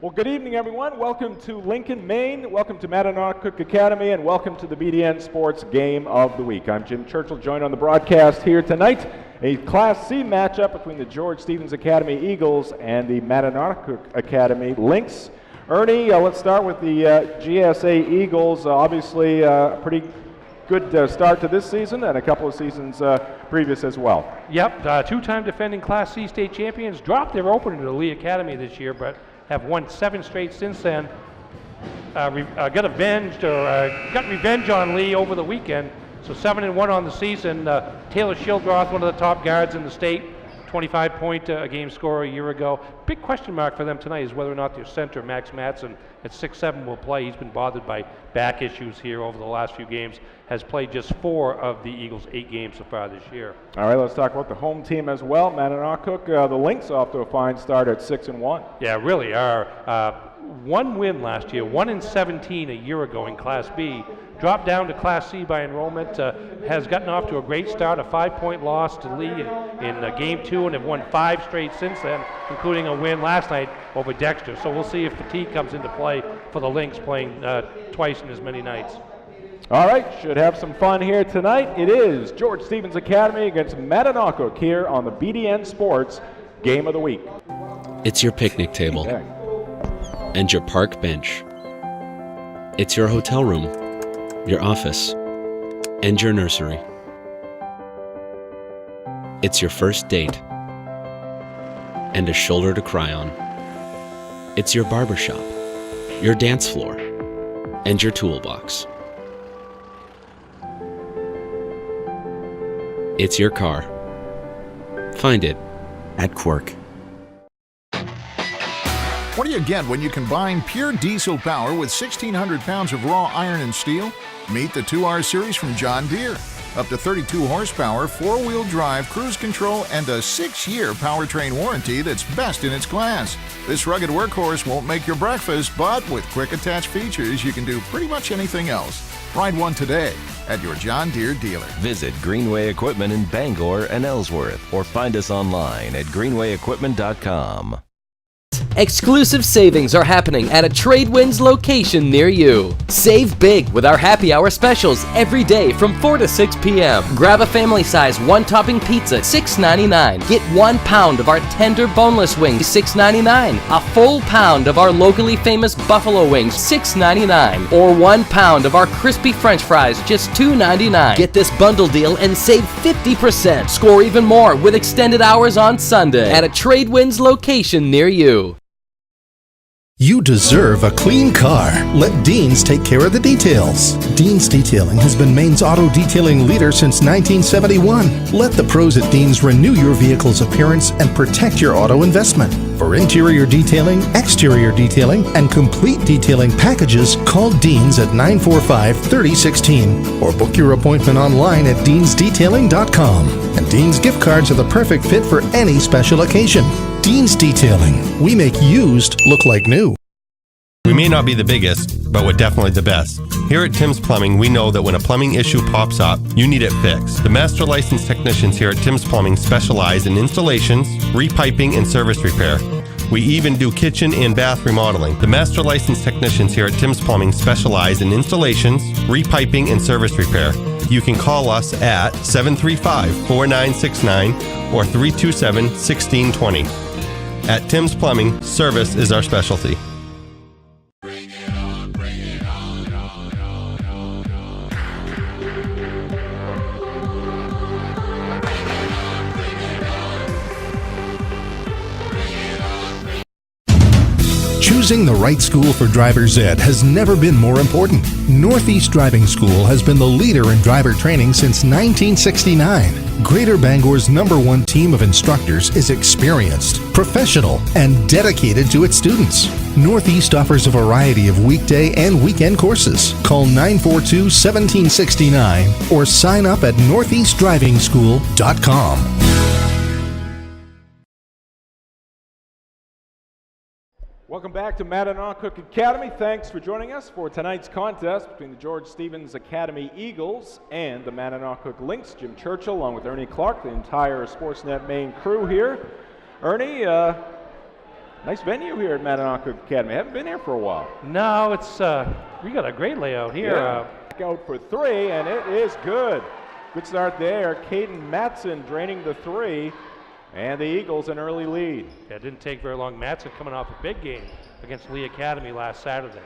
Well, good evening, everyone. Welcome to Lincoln, Maine. Welcome to Mattanawcook Academy, and welcome to the BDN Sports Game of the Week. I'm Jim Churchill, joined on the broadcast here tonight. A Class C matchup between the George Stevens Academy Eagles and the Mattanawcook Academy Lynx. Ernie, let's start with the GSA Eagles. Obviously, a pretty good start to this season and a couple of seasons previous as well. Yep, two-time defending Class C state champions dropped their opener to the Lee Academy this year, but have won 7 straight since then. Got revenge on Lee over the weekend. So 7-1 on the season. Taylor Shildroth, one of the top guards in the state, 25-point a game scorer a year ago. Big question mark for them tonight is whether or not their center, Max Matson, at 6'7", will play. He's been bothered by back issues here over the last few games. Has played just 4 of the Eagles' 8 games so far this year. All right, let's talk about the home team as well. Mattanawcook, the Lynx off to a fine start at 6-1. Yeah, really are. 1 win last year, 1-17 a year ago in Class B. Dropped down to Class C by enrollment, has gotten off to a great start, a 5-point loss to Lee in Game 2, and have won 5 straight since then, including a win last night over Dexter. So we'll see if fatigue comes into play for the Lynx, playing twice in as many nights. All right, should have some fun here tonight. It is George Stevens Academy against Mattanawcook here on the BDN Sports Game of the Week. It's your picnic table and your park bench. It's your hotel room, your office, and your nursery. It's your first date and a shoulder to cry on. It's your barbershop, your dance floor, and your toolbox. It's your car. Find it at Quirk. What do you get when you combine pure diesel power with 1,600 pounds of raw iron and steel? Meet the 2R Series from John Deere. Up to 32 horsepower, 4-wheel drive, cruise control, and a 6-year powertrain warranty that's best in its class. This rugged workhorse won't make your breakfast, but with quick attach features, you can do pretty much anything else. Ride one today at your John Deere dealer. Visit Greenway Equipment in Bangor and Ellsworth, or find us online at greenwayequipment.com. Exclusive savings are happening at a Tradewinds location near you. Save big with our happy hour specials every day from 4 to 6 p.m. Grab a family size 1-topping pizza, $6.99. Get 1 pound of our tender boneless wings, $6.99. A full pound of our locally famous buffalo wings, $6.99. Or 1 pound of our crispy French fries, just $2.99. Get this bundle deal and save 50%. Score even more with extended hours on Sunday at a Tradewinds location near you. You deserve a clean car. Let Dean's take care of the details. Dean's Detailing has been Maine's auto detailing leader since 1971. Let the pros at Dean's renew your vehicle's appearance and protect your auto investment. For interior detailing, exterior detailing, and complete detailing packages, call Dean's at 945-3016 or book your appointment online at deansdetailing.com. And Dean's gift cards are the perfect fit for any special occasion. Dean's Detailing. We make used look like new. We may not be the biggest, but we're definitely the best. Here at Tim's Plumbing, we know that when a plumbing issue pops up, you need it fixed. The master licensed technicians here at Tim's Plumbing specialize in installations, repiping, and service repair. We even do kitchen and bath remodeling. The master licensed technicians here at Tim's Plumbing specialize in installations, repiping, and service repair. You can call us at 735-4969 or 327-1620. At Tim's Plumbing, service is our specialty. Choosing the right school for driver's ed has never been more important. Northeast Driving School has been the leader in driver training since 1969. Greater Bangor's #1 team of instructors is experienced, professional, and dedicated to its students. Northeast offers a variety of weekday and weekend courses. Call 942-1769 or sign up at northeastdrivingschool.com. Welcome back to Mattanawcook Academy. Thanks for joining us for tonight's contest between the George Stevens Academy Eagles and the Mattanawcook Lynx. Jim Churchill along with Ernie Clark, the entire Sportsnet Maine crew here. Ernie, Nice venue here at Mattanawcook Academy. Haven't been here for a while. No, it's we got a great layout here. Back out for three, and it is good. Good start there. Caden Matson draining the three, and the Eagles an early lead. Yeah, it didn't take very long. Matson coming off a big game against Lee Academy last Saturday.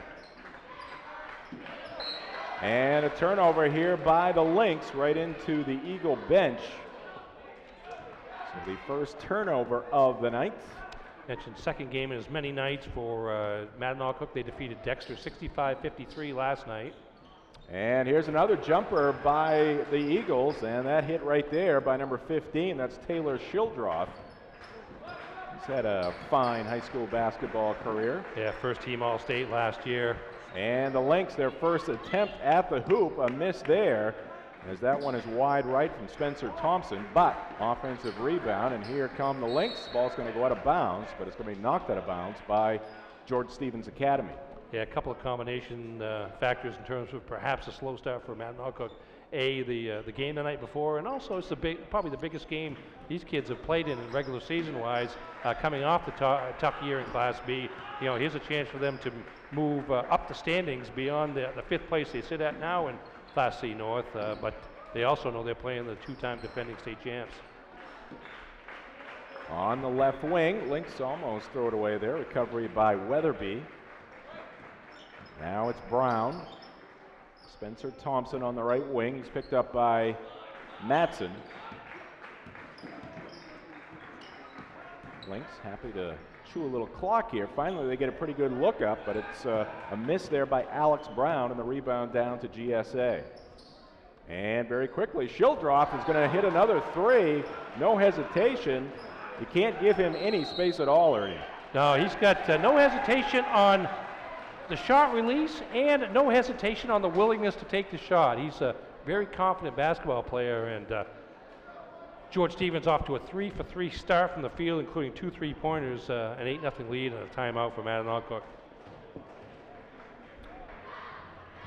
And a turnover here by the Lynx right into the Eagle bench. So the first turnover of the night. Mentioned second game in as many nights for Mattanawcook. They defeated Dexter 65-53 last night. And here's another jumper by the Eagles, and that hit right there by number 15. That's Taylor Shildroth. He's had a fine high school basketball career. Yeah, first team All-State last year. And the Lynx, their first attempt at the hoop, a miss there, as that one is wide right from Spencer Thompson, but offensive rebound, and here come the Lynx. Ball's going to go out of bounds, but it's going to be knocked out of bounds by George Stevens Academy. Yeah, a couple of combination factors in terms of perhaps a slow start for Mattanawcook. The game the night before, and also it's probably the biggest game these kids have played in regular season-wise, coming off the tough year in Class B. You know, here's a chance for them to move up the standings beyond the fifth place they sit at now in Class C North, but they also know they're playing the two-time defending state champs. On the left wing, Lynx almost throw it away there. Recovery by Weatherby. Now it's Brown. Spencer Thompson on the right wing. He's picked up by Matson. Lynx happy to chew a little clock here. Finally, they get a pretty good look up, but it's a miss there by Alex Brown, and the rebound down to GSA. And very quickly, Shildroth is going to hit another three. No hesitation. You can't give him any space at all, Ernie. No, he's got no hesitation on the shot release and no hesitation on the willingness to take the shot. He's a very confident basketball player, and George Stevens off to a 3-for-3 start from the field, including 2 3-pointers, an 8-0 lead, and a timeout for Mattanawcook.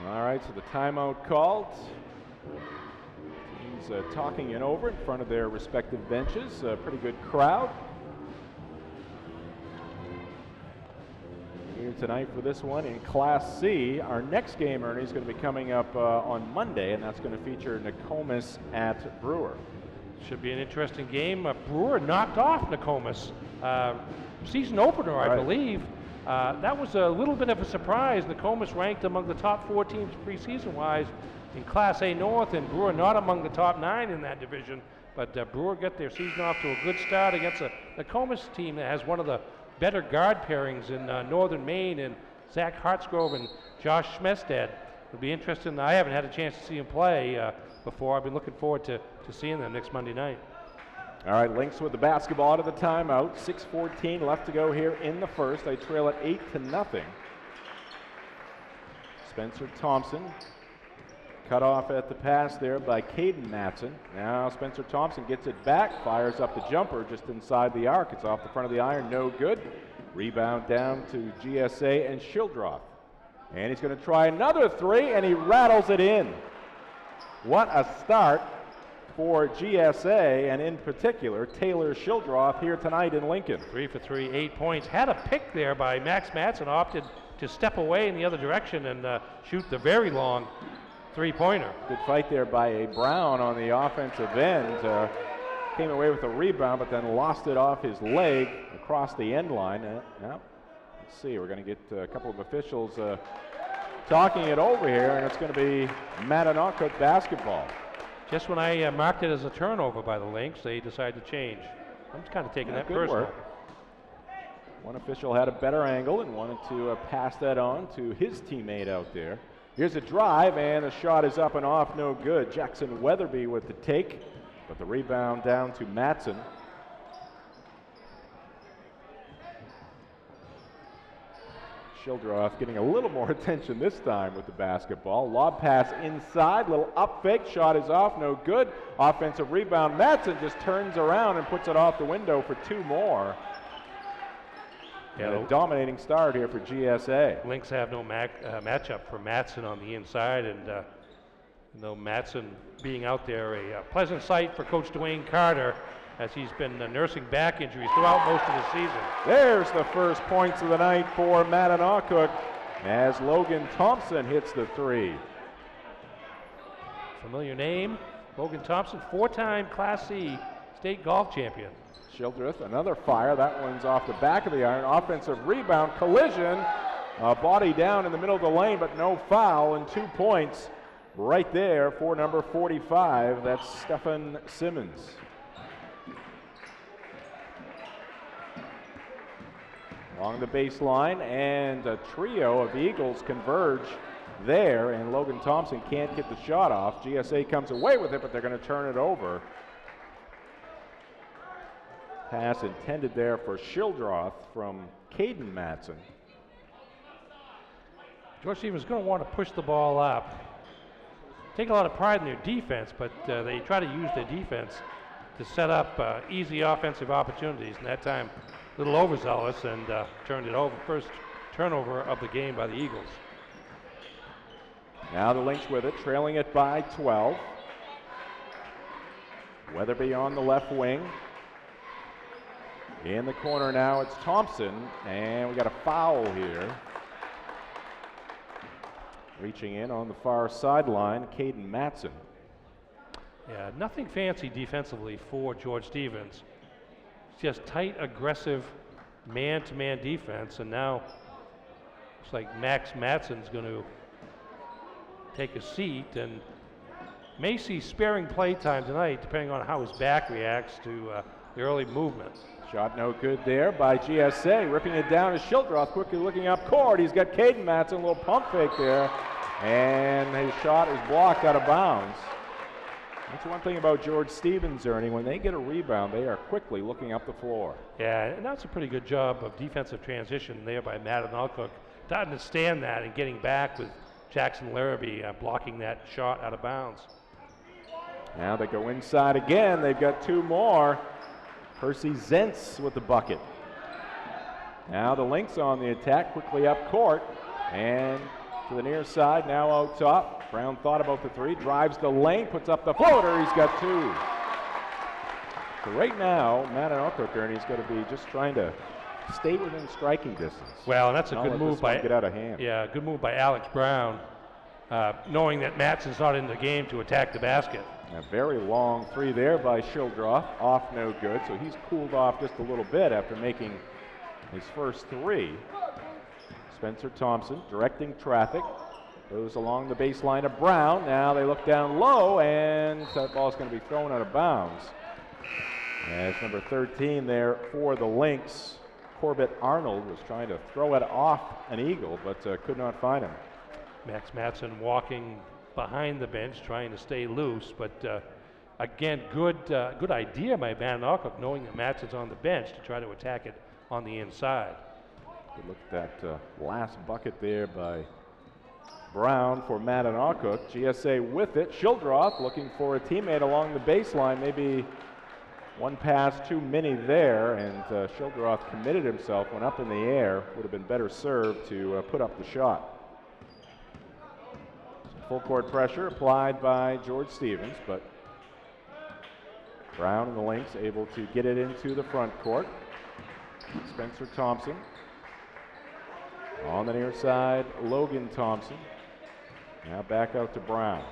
All right, so the timeout called. He's talking it over in front of their respective benches. A pretty good crowd here tonight for this one in Class C. Our next game, Ernie, is going to be coming up on Monday, and that's going to feature Nokomis at Brewer. Should be an interesting game. Brewer knocked off Nokomis. Season opener, I believe. That was a little bit of a surprise. Nokomis ranked among the top 4 teams preseason-wise in Class A North, and Brewer not among the top 9 in that division. But Brewer got their season off to a good start against a Nokomis team that has one of the better guard pairings in northern Maine, and Zach Hartsgrove and Josh Schmestad. It'll be interesting. I haven't had a chance to see him play before. I've been looking forward to seeing them next Monday night. All right, Lynx with the basketball out of the timeout. 6:14 left to go here in the first. They trail at 8-0. Spencer Thompson cut off at the pass there by Caden Matson. Now Spencer Thompson gets it back, fires up the jumper just inside the arc. It's off the front of the iron, no good. Rebound down to GSA and Shildroth. And he's going to try another three, and he rattles it in. What a start for GSA, and in particular, Taylor Shildroth here tonight in Lincoln. 3 for 3, 8 points. Had a pick there by Max Matson, opted to step away in the other direction and shoot the very long 3-pointer. Good fight there by a Brown on the offensive end. Came away with a rebound, but then lost it off his leg across the end line. Let's see, we're going to get a couple of officials talking it over here, and it's going to be Mattanawcook basketball. Just when I marked it as a turnover by the Lynx, they decided to change. I'm just kind of taking that personal. Work. One official had a better angle and wanted to pass that on to his teammate out there. Here's a drive, and the shot is up and off, no good. Jackson Weatherby with the take, but the rebound down to Matson. Shildroth getting a little more attention this time with the basketball. Lob pass inside, little up fake, shot is off, no good. Offensive rebound, Matson just turns around and puts it off the window for 2 more. And a dominating start here for GSA. Lynx have no matchup for Matson on the inside, and Matson being out there, a pleasant sight for Coach Dwayne Carter. as he's been nursing back injuries throughout most of the season. There's the first points of the night for Mattanawcook as Logan Thompson hits the three. Familiar name, Logan Thompson, 4-time Class C state golf champion. Shildreth, another fire. That one's off the back of the iron. Offensive rebound, collision. Body down in the middle of the lane, but no foul, and 2 points right there for number 45. That's Stephen Simmons. Along the baseline, and a trio of Eagles converge there, and Logan Thompson can't get the shot off. GSA comes away with it, but they're going to turn it over. Pass intended there for Shildroth from Caden Matson. George Stevens is going to want to push the ball up. Take a lot of pride in their defense, but they try to use their defense to set up easy offensive opportunities. And that time, a little overzealous and turned it over. First turnover of the game by the Eagles. Now the Lynx with it, trailing it by 12. Weatherby on the left wing. In the corner now, it's Thompson, and we got a foul here. Reaching in on the far sideline, Caden Matson. Yeah, nothing fancy defensively for George Stevens. It's just tight, aggressive, man-to-man defense, and now looks like Max Matson's going to take a seat and may see sparing play time tonight, depending on how his back reacts to the early movement. Shot no good there by GSA. Ripping it down is Shildroth, quickly looking up court. He's got Caden Matson, a little pump fake there, and his shot is blocked out of bounds. That's one thing about George Stevens, Ernie. When they get a rebound, they are quickly looking up the floor. Yeah, and that's a pretty good job of defensive transition there by Mattanawcook to understand that and getting back with Jackson Larrabee blocking that shot out of bounds. Now they go inside again. They've got 2 more. Percy Zentz with the bucket. Now the Lynx on the attack, quickly up court, and to the near side, now out top. Brown thought about the 3, drives the lane, puts up the floater, he's got 2. So right now, Mattanawcook, Ernie's got to be just trying to stay within striking distance. Well, and that's a good move by, get out of hand. Yeah, good move by Alex Brown, knowing that Matson's not in the game to attack the basket. A very long 3 there by Shildroth, off no good, so he's cooled off just a little bit after making his first 3. Spencer Thompson directing traffic, goes along the baseline of Brown. Now they look down low, and that ball's going to be thrown out of bounds. As number 13 there for the Lynx, Corbett Arnold was trying to throw it off an Eagle, but could not find him. Max Matson walking behind the bench, trying to stay loose, but again, good idea by Mattanawcook, knowing that Matson's on the bench to try to attack it on the inside. Good look at that last bucket there by Brown for Mattanawcook. GSA with it. Shildroth looking for a teammate along the baseline. Maybe one pass too many there, and Shildroth committed himself, went up in the air. Would have been better served to put up the shot. Full court pressure applied by George Stevens, but Brown and the Lynx able to get it into the front court. Spencer Thompson. On the near side, Logan Thompson. Now back out to Brown.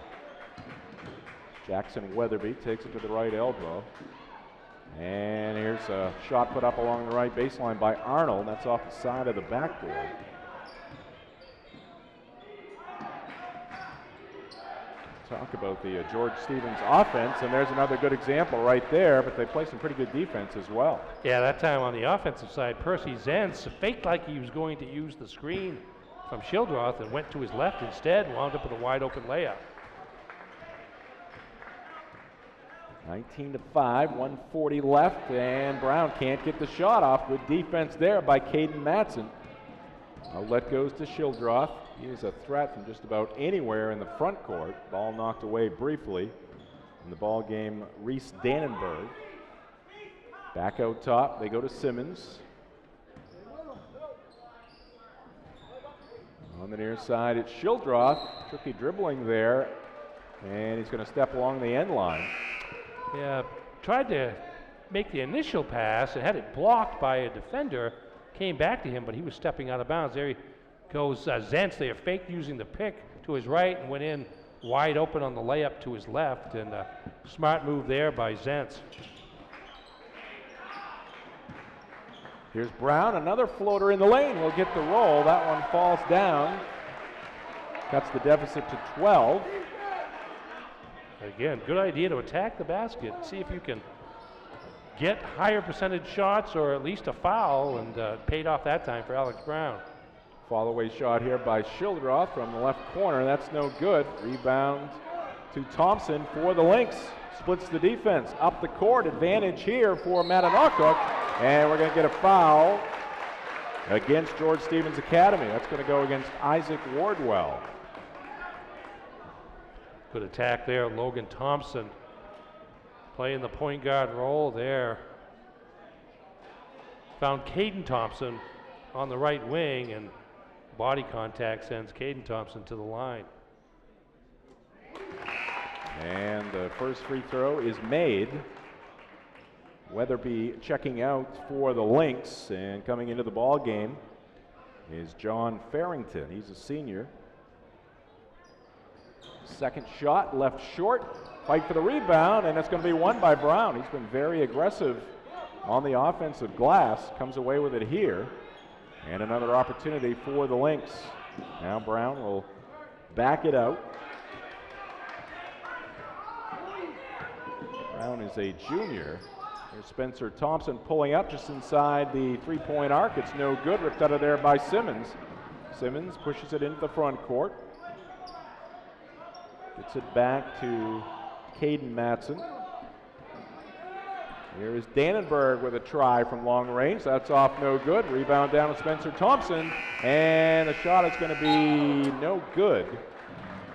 Jackson Weatherby takes it to the right elbow. And here's a shot put up along the right baseline by Arnold. That's off the side of the backboard. Talk about the George Stevens offense, and there's another good example right there, but they play some pretty good defense as well. Yeah, that time on the offensive side, Percy Zentz faked like he was going to use the screen from Shildroth and went to his left instead, wound up with a wide open layup. 19-5, 140 left, and Brown can't get the shot off. Good defense there by Caden Matson. Outlet goes to Shildroth. He is a threat from just about anywhere in the front court. Ball knocked away briefly. In the ball game, Reese Dannenberg. Back out top, they go to Simmons. On the near side, it's Shildroth. Tricky dribbling there, and he's going to step along the end line. Yeah, tried to make the initial pass and had it blocked by a defender, came back to him, but he was stepping out of bounds. There he goes, Zentz there, faked using the pick to his right and went in wide open on the layup to his left, and smart move there by Zentz. Here's Brown, another floater in the lane. Will get the roll. That one falls down. Cuts the deficit to 12. Again, good idea to attack the basket. See if you can get higher percentage shots or at least a foul, and paid off that time for Alex Brown. Fall-away shot here by Schildroth from the left corner. That's no good. Rebound to Thompson for the Lynx. Splits the defense. Up the court. Advantage here for Mattanawcook. And we're going to get a foul against George Stevens Academy. That's going to go against Isaac Wardwell. Good attack there. Logan Thompson playing the point guard role there. Found Caden Thompson on the right wing, and body contact sends Caden Thompson to the line. And the first free throw is made. Weatherby checking out for the Lynx, and coming into the ball game is John Farrington. He's a senior. Second shot left short. Fight for the rebound, and that's going to be won by Brown. He's been very aggressive on the offensive glass. Comes away with it here. And another opportunity for the Lynx. Now Brown will back it out. Brown is a junior. There's Spencer Thompson pulling up just inside the three-point arc. It's no good. Ripped out of there by Simmons. Simmons pushes it into the front court. Gets it back to Caden Matson. Here is Dannenberg with a try from long range. That's off, no good. Rebound down to Spencer Thompson. And the shot is going to be no good.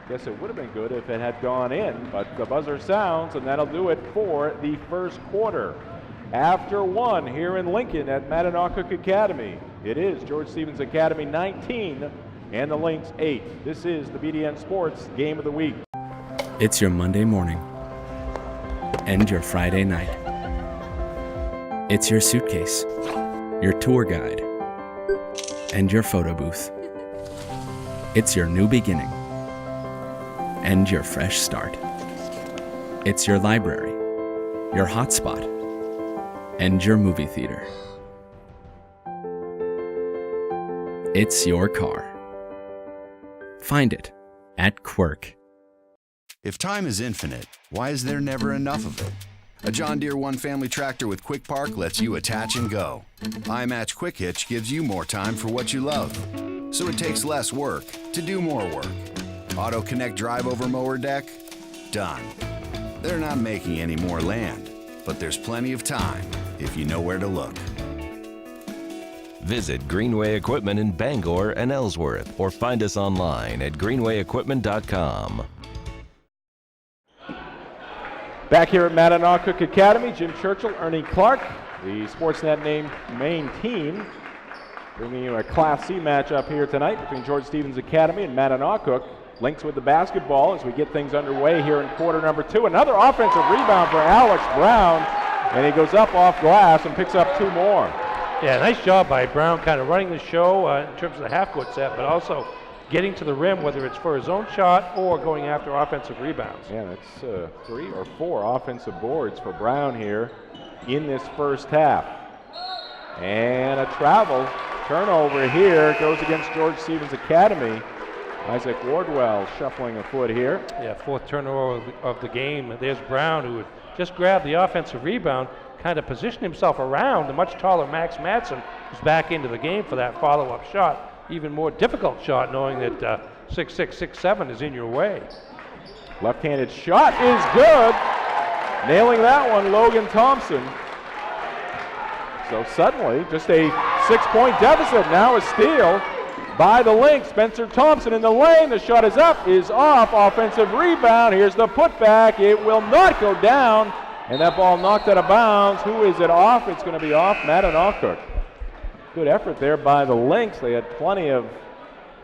Guess it would have been good if it had gone in, but the buzzer sounds, and that'll do it for the first quarter. After one here in Lincoln at Mattanawcook Academy, it is George Stevens Academy 19 and the Lynx 8. This is the BDN Sports Game of the Week. It's your Monday morning and your Friday night. It's your suitcase, your tour guide, and your photo booth. It's your new beginning and your fresh start. It's your library, your hotspot, and your movie theater. It's your car. Find it at Quirk. If time is infinite, why is there never enough of it? A John Deere One Family tractor with Quick Park lets you attach and go. iMatch Quick Hitch gives you more time for what you love, so it takes less work to do more work. Auto Connect drive over mower deck? Done. They're not making any more land, but there's plenty of time if you know where to look. Visit Greenway Equipment in Bangor and Ellsworth, or find us online at greenwayequipment.com. Back here at Mattanawcook Academy, Jim Churchill, Ernie Clark, the Sportsnet main team, bringing you a Class C matchup here tonight between George Stevens Academy and Mattanawcook. Lynx with the basketball as we get things underway here in quarter number 2. Another offensive rebound for Alex Brown, and he goes up off glass and picks up 2 more. Yeah, nice job by Brown, kind of running the show in terms of the half-court set, but also getting to the rim, whether it's for his own shot or going after offensive rebounds. Yeah, that's 3 or 4 offensive boards for Brown here in this first half. And a travel turnover here goes against George Stevens Academy. Isaac Wardwell shuffling a foot here. Yeah, 4th turnover of the game. There's Brown, who would just grab the offensive rebound, kind of position himself around the much taller Max Matson, who's back into the game for that follow-up shot. Even more difficult shot, knowing that 6'6", 6'7" is in your way. Left-handed shot is good. Nailing that one, Logan Thompson. So suddenly, just a 6-point deficit. Now a steal by the Lynx. Spencer Thompson in the lane. The shot is up, is off. Offensive rebound. Here's the putback. It will not go down. And that ball knocked out of bounds. Who is it off? It's going to be off Mattanawcook. Good effort there by the Lynx. They had plenty of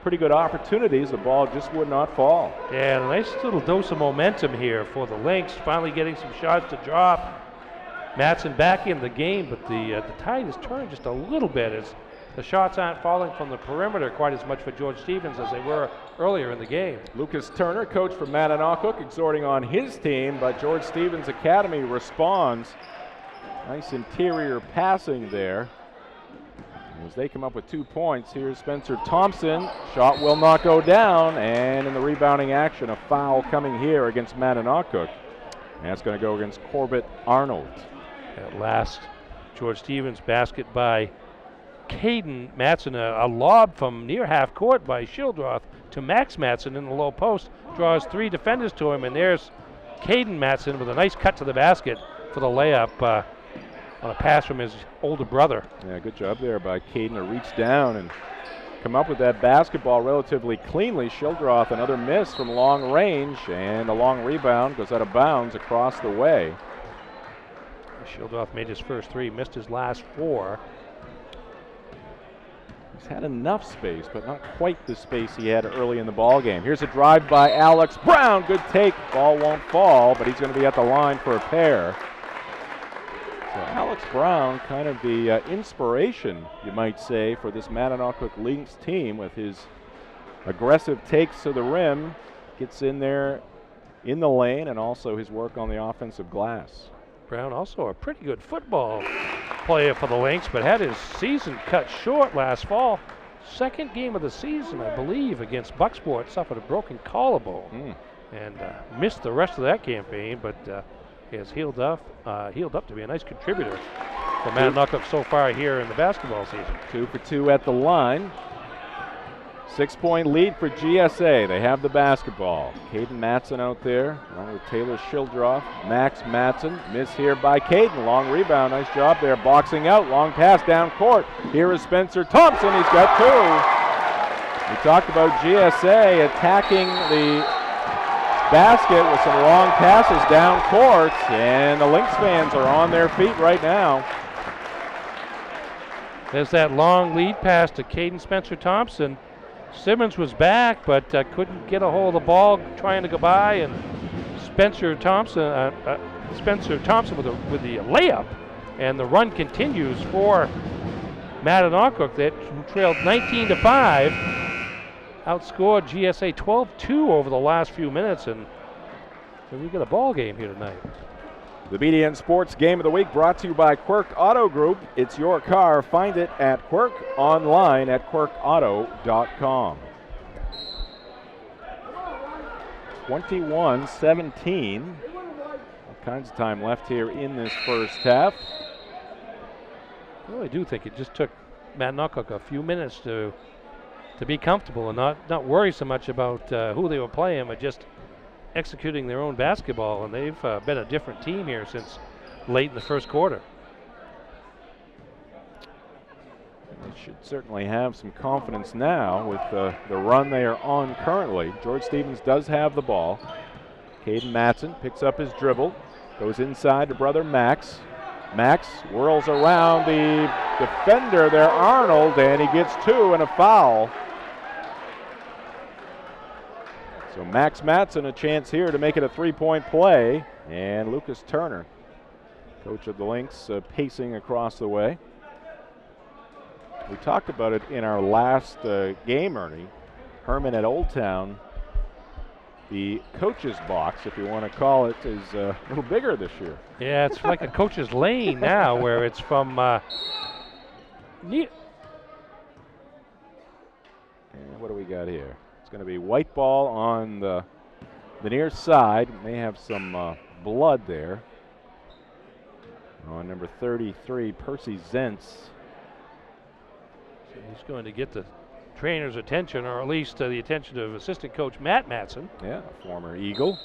pretty good opportunities. The ball just would not fall. Yeah, a nice little dose of momentum here for the Lynx. Finally getting some shots to drop. Matson back in the game, but the tide has turned just a little bit as the shots aren't falling from the perimeter quite as much for George Stevens as they were earlier in the game. Lucas Turner, coach for Mattanawcook, exhorting on his team, but George Stevens Academy responds. Nice interior passing there. As they come up with 2 points, here's Spencer Thompson. Shot will not go down, and in the rebounding action, a foul coming here against Mattanawcook. And that's going to go against Corbett Arnold. At last, George Stevens basket by Caden Matson. A lob from near half court by Shildroth to Max Matson in the low post. Draws 3 defenders to him, and there's Caden Matson with a nice cut to the basket for the layup. On a pass from his older brother. Yeah, good job there by Caden to reach down and come up with that basketball relatively cleanly. Shildroth, another miss from long range, and a long rebound goes out of bounds across the way. Shildroth made his first 3, missed his last 4. He's had enough space, but not quite the space he had early in the ball game. Here's a drive by Alex Brown. Good take. Ball won't fall, but he's going to be at the line for a pair. So Alex Brown, kind of the inspiration, you might say, for this Mattanawcook Lynx team with his aggressive takes to the rim, gets in there in the lane, and also his work on the offensive glass. Brown also a pretty good football player for the Lynx, but had his season cut short last fall. Second game of the season, I believe, against Bucksport, suffered a broken collarbone and missed the rest of that campaign, but has healed up to be a nice contributor for Mattanawcook so far here in the basketball season. 2 for 2 at the line. 6-point lead for GSA. They have the basketball. Caden Matson out there, along with Taylor Shildroth. Max Matson, miss here by Caden. Long rebound, nice job there. Boxing out, long pass down court. Here is Spencer Thompson, he's got 2. We talked about GSA attacking the basket with some long passes down court, and the Lynx fans are on their feet right now. There's that long lead pass to Caden Spencer Thompson. Simmons was back, but couldn't get a hold of the ball, trying to go by, and Spencer Thompson with the layup, and the run continues for Mattanawcook, that trailed 19-5. Outscored GSA 12-2 over the last few minutes, and we got a ball game here tonight. The BDN Sports Game of the Week brought to you by Quirk Auto Group. It's your car. Find it at Quirk, online at quirkauto.com. 21-17. All kinds of time left here in this first half. I really do think it just took Mattanawcook a few minutes to be comfortable and not worry so much about who they were playing, but just executing their own basketball. And they've been a different team here since late in the first quarter. They should certainly have some confidence now with the run they are on currently. George Stevens does have the ball. Caden Matson picks up his dribble, goes inside to brother Max. Max whirls around the defender there, Arnold, and he gets 2 and a foul. So Max Matson a chance here to make it a 3-point play, and Lucas Turner, coach of the Lynx, pacing across the way. We talked about it in our last game, Ernie. Herman at Old Town, the coach's box, if you want to call it, is a little bigger this year. Yeah, it's like a coach's lane now, where it's from and what do we got here? It's going to be white ball on the near side. May have some blood there. On number 33, Percy Zentz. So he's going to get the trainer's attention, or at least the attention of assistant coach Matt Matson. Yeah, a former Eagle.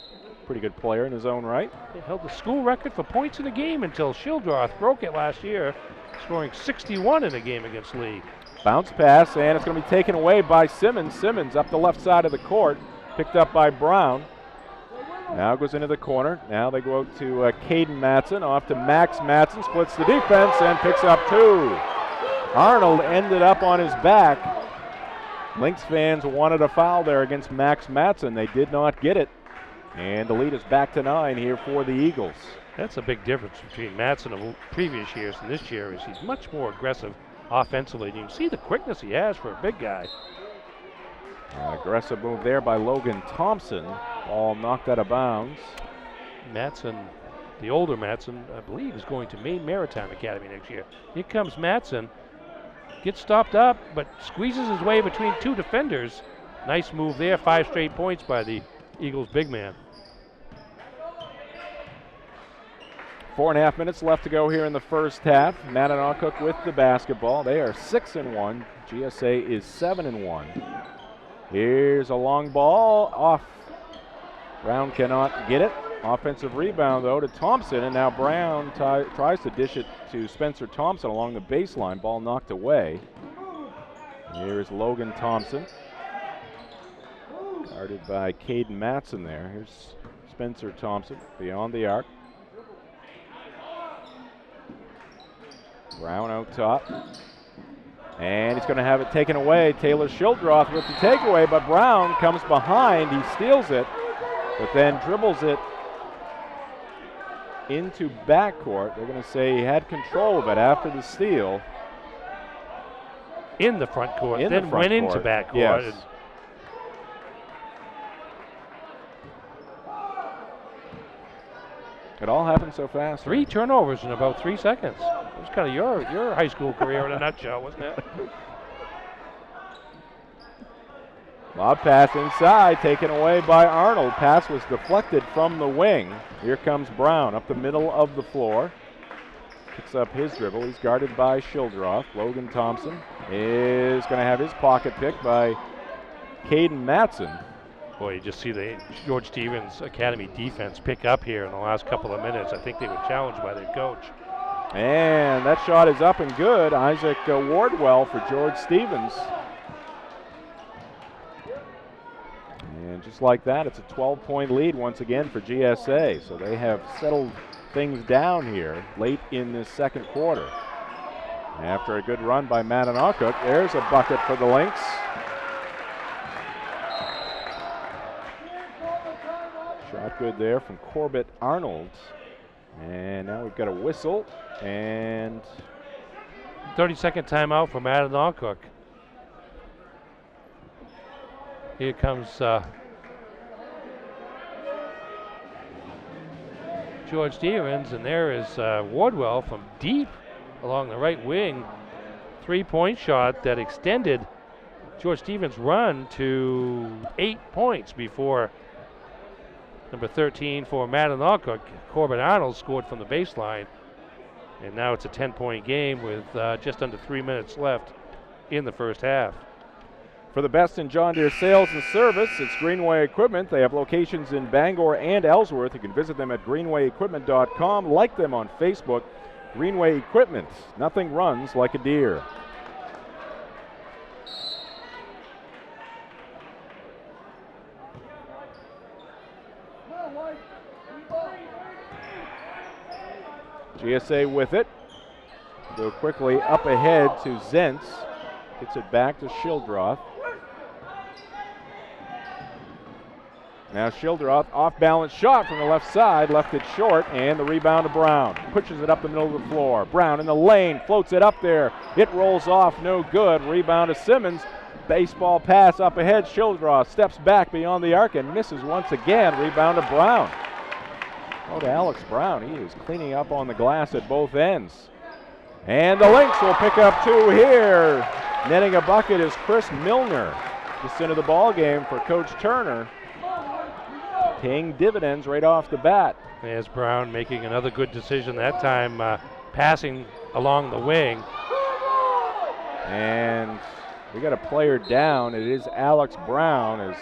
Pretty good player in his own right. He held the school record for points in a game until Shildroth broke it last year, scoring 61 in a game against Lee. Bounce pass, and it's going to be taken away by Simmons. Simmons up the left side of the court, picked up by Brown. Now goes into the corner. Now they go out to Caden Matson, off to Max Matson, splits the defense and picks up 2. Arnold ended up on his back. Lynx fans wanted a foul there against Max Matson. They did not get it. And the lead is back to 9 here for the Eagles. That's a big difference between Matson of previous years and this year. Is he's much more aggressive offensively. You can see the quickness he has for a big guy. Aggressive move there by Logan Thompson. Ball knocked out of bounds. Matson, the older Matson, I believe, is going to Maine Maritime Academy next year. Here comes Matson. Gets stopped up, but squeezes his way between two defenders. Nice move there. 5 straight points by the Eagles big man. 4.5 minutes left to go here in the first half. Mattanawcook with the basketball. They are 6-1. GSA is 7-1. Here's a long ball off. Brown cannot get it. Offensive rebound, though, to Thompson, and now Brown tries to dish it to Spencer Thompson along the baseline. Ball knocked away. Here is Logan Thompson, guarded by Caden Matson there. Here's Spencer Thompson beyond the arc. Brown out top. And he's going to have it taken away. Taylor Shildroth with the takeaway, but Brown comes behind. He steals it, but then dribbles it into backcourt. They're going to say he had control of it after the steal. In the front court, then went into backcourt. Yes. It all happened so fast. 3 turnovers in about 3 seconds. It was kind of your high school career in a nutshell, wasn't it? Lob pass inside, taken away by Arnold. Pass was deflected from the wing. Here comes Brown up the middle of the floor. Picks up his dribble. He's guarded by Shildroth. Logan Thompson is going to have his pocket picked by Caden Matson. Boy, you just see the George Stevens Academy defense pick up here in the last couple of minutes. I think they were challenged by their coach. And that shot is up and good. Isaac Wardwell for George Stevens. And just like that, it's a 12-point lead once again for GSA. So they have settled things down here late in this second quarter. After a good run by Mattanawcook, there's a bucket for the Lynx. Shot good there from Corbett Arnold. And now we've got a whistle and 30-second timeout for Mattanawcook. Here comes George Stevens, and there is Wardwell from deep along the right wing. 3-point shot that extended George Stevens' run to 8 points before number 13 for Mattanawcook. Corbin Arnold scored from the baseline, and now it's a 10-point game with just under 3 minutes left in the first half. For the best in John Deere sales and service, it's Greenway Equipment. They have locations in Bangor and Ellsworth. You can visit them at greenwayequipment.com. Like them on Facebook. Greenway Equipment. Nothing runs like a Deere. GSA with it. Go quickly up ahead to Zentz. Gets it back to Shildroth. Now Shildroth, off-balance shot from the left side, left it short, and the rebound to Brown. Pushes it up the middle of the floor. Brown in the lane, floats it up there. It rolls off, no good. Rebound to Simmons. Baseball pass up ahead. Shildroth steps back beyond the arc and misses once again. Rebound to Brown. Oh, to Alex Brown. He is cleaning up on the glass at both ends. And the Lynx will pick up 2 here. Netting a bucket is Chris Milner. Just into the ball game for Coach Turner. Paying dividends right off the bat. There's Brown making another good decision that time, passing along the wing. And we got a player down. It is Alex Brown, as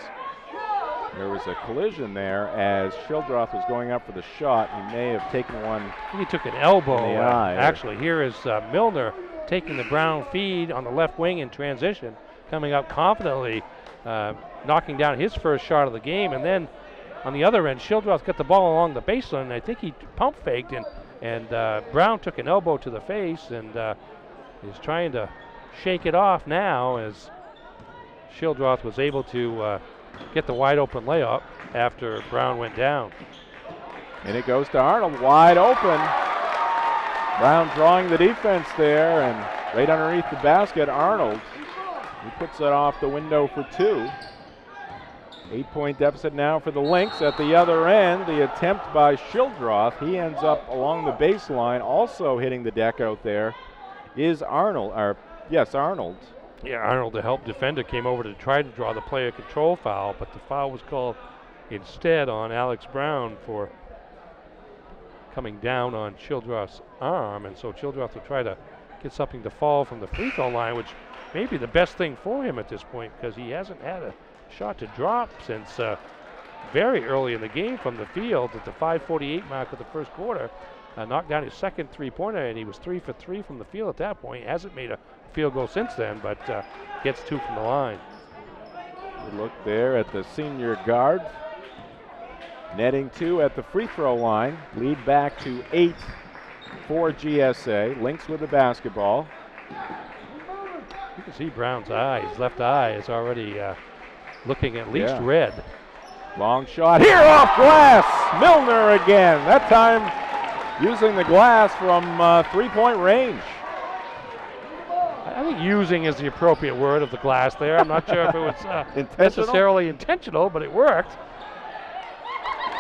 there was a collision there as Shildroth was going up for the shot. He may have taken one. I think he took an elbow. In the eye. Actually, here is Milner taking the Brown feed on the left wing in transition, coming up confidently, knocking down his first shot of the game, and then on the other end, Shildroth got the ball along the baseline, and I think he pump faked, and Brown took an elbow to the face and is trying to shake it off now as Shildroth was able to get the wide open layup after Brown went down. And it goes to Arnold, wide open. Brown drawing the defense there, and right underneath the basket, Arnold. He puts it off the window for 2. 8-point deficit now for the Lynx. At the other end, the attempt by Shildroth. He ends up along the baseline, also hitting the deck out there, is Arnold. Arnold. Yeah, Arnold, the help defender, came over to try to draw the player control foul, but the foul was called instead on Alex Brown for coming down on Childroth's arm, and so Childroth will try to get something to fall from the free throw line, which may be the best thing for him at this point because he hasn't had a shot to drop since very early in the game from the field at the 5:48 mark of the first quarter. Knocked down his second three-pointer, and he was 3 for 3 from the field at that point. Hasn't made a field goal since then, but gets 2 from the line. Good look there at the senior guard. Netting 2 at the free throw line. Lead back to 8 for GSA. Lynx with the basketball. You can see Brown's eye, his left eye is already looking at least red. Long shot here off glass. Milner again. That time using the glass from 3-point range. I think using is the appropriate word of the glass there. I'm not sure if it was necessarily intentional, but it worked.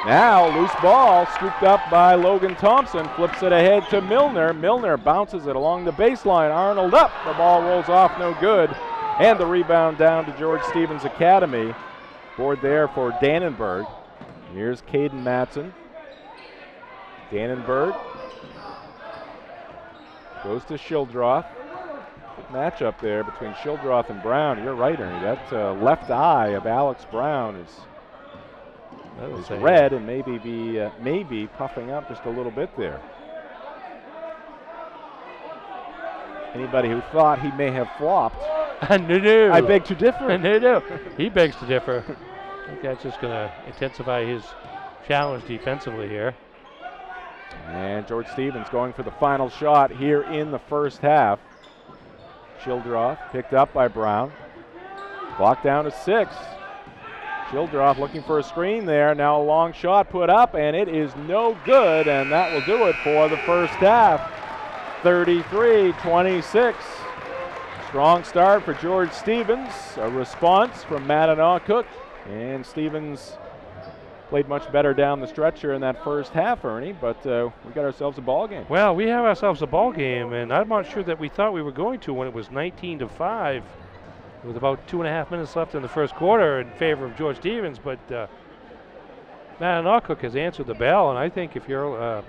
Now, loose ball scooped up by Logan Thompson, flips it ahead to Milner. Milner bounces it along the baseline. Arnold up. The ball rolls off, no good. And the rebound down to George Stevens Academy. Board there for Dannenberg. Here's Caden Matson. Dannenberg goes to Shildroth. Good matchup there between Shildroth and Brown. You're right, Ernie. That left eye of Alex Brown is red and maybe puffing up just a little bit there. Anybody who thought he may have flopped, no. I beg to differ. No. He begs to differ. I think that's just going to intensify his challenge defensively here. And George Stevens going for the final shot here in the first half. Shildroth picked up by Brown. Clock down to 6. Shildroth looking for a screen there. Now a long shot put up, and it is no good, and that will do it for the first half. 33-26. Strong start for George Stevens. A response from Mattanawcook, and Stevens played much better down the stretch here in that first half, Ernie, but we got ourselves a ball game. Well, we have ourselves a ball game, and I'm not sure that we thought we were going to when it was 19-5 with about 2.5 minutes left in the first quarter in favor of George Stevens, but Mattanawcook has answered the bell, and I think if you're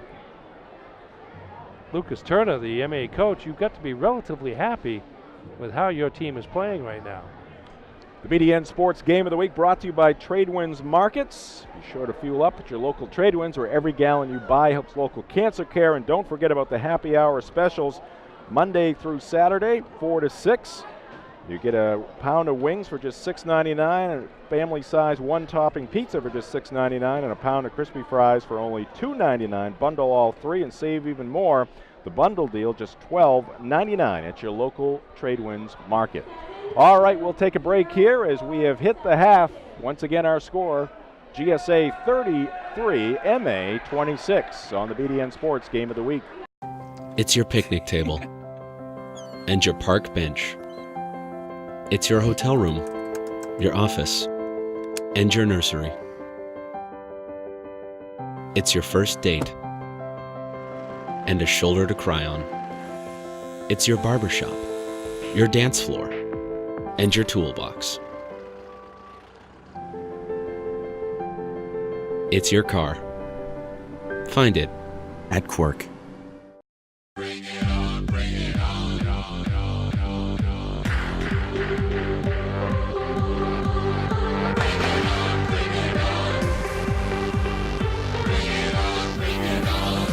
Lucas Turner, the MA coach, you've got to be relatively happy with how your team is playing right now. The BDN Sports Game of the Week brought to you by Tradewinds Markets. Be sure to fuel up at your local Tradewinds, where every gallon you buy helps local cancer care. And don't forget about the happy hour specials Monday through Saturday, 4 to 6. You get a pound of wings for just $6.99, a family-size one-topping pizza for just $6.99, and a pound of crispy fries for only $2.99. Bundle all three and save even more. The bundle deal just $12.99 at your local Tradewinds Market. All right, we'll take a break here as we have hit the half. Once again, our score, GSA 33, MA 26 on the BDN Sports Game of the Week. It's your picnic table and your park bench. It's your hotel room, your office, and your nursery. It's your first date and a shoulder to cry on. It's your barbershop, your dance floor, and your toolbox. It's your car. Find it at Quirk. Bring it on, bring it on, on, on, on, on. Bring it on, bring it on, bring it on.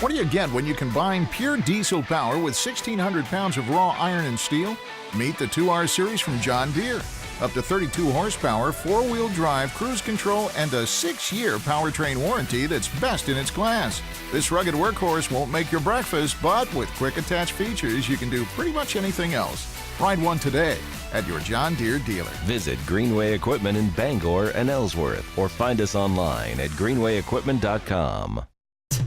What do you get when you combine pure diesel power with 1,600 pounds of raw iron and steel? Meet the 2R series from John Deere. Up to 32 horsepower, four-wheel drive, cruise control, and a 6-year powertrain warranty that's best in its class. This rugged workhorse won't make your breakfast, but with quick attach features, you can do pretty much anything else. Ride one today at your John Deere dealer. Visit Greenway Equipment in Bangor and Ellsworth, or find us online at greenwayequipment.com.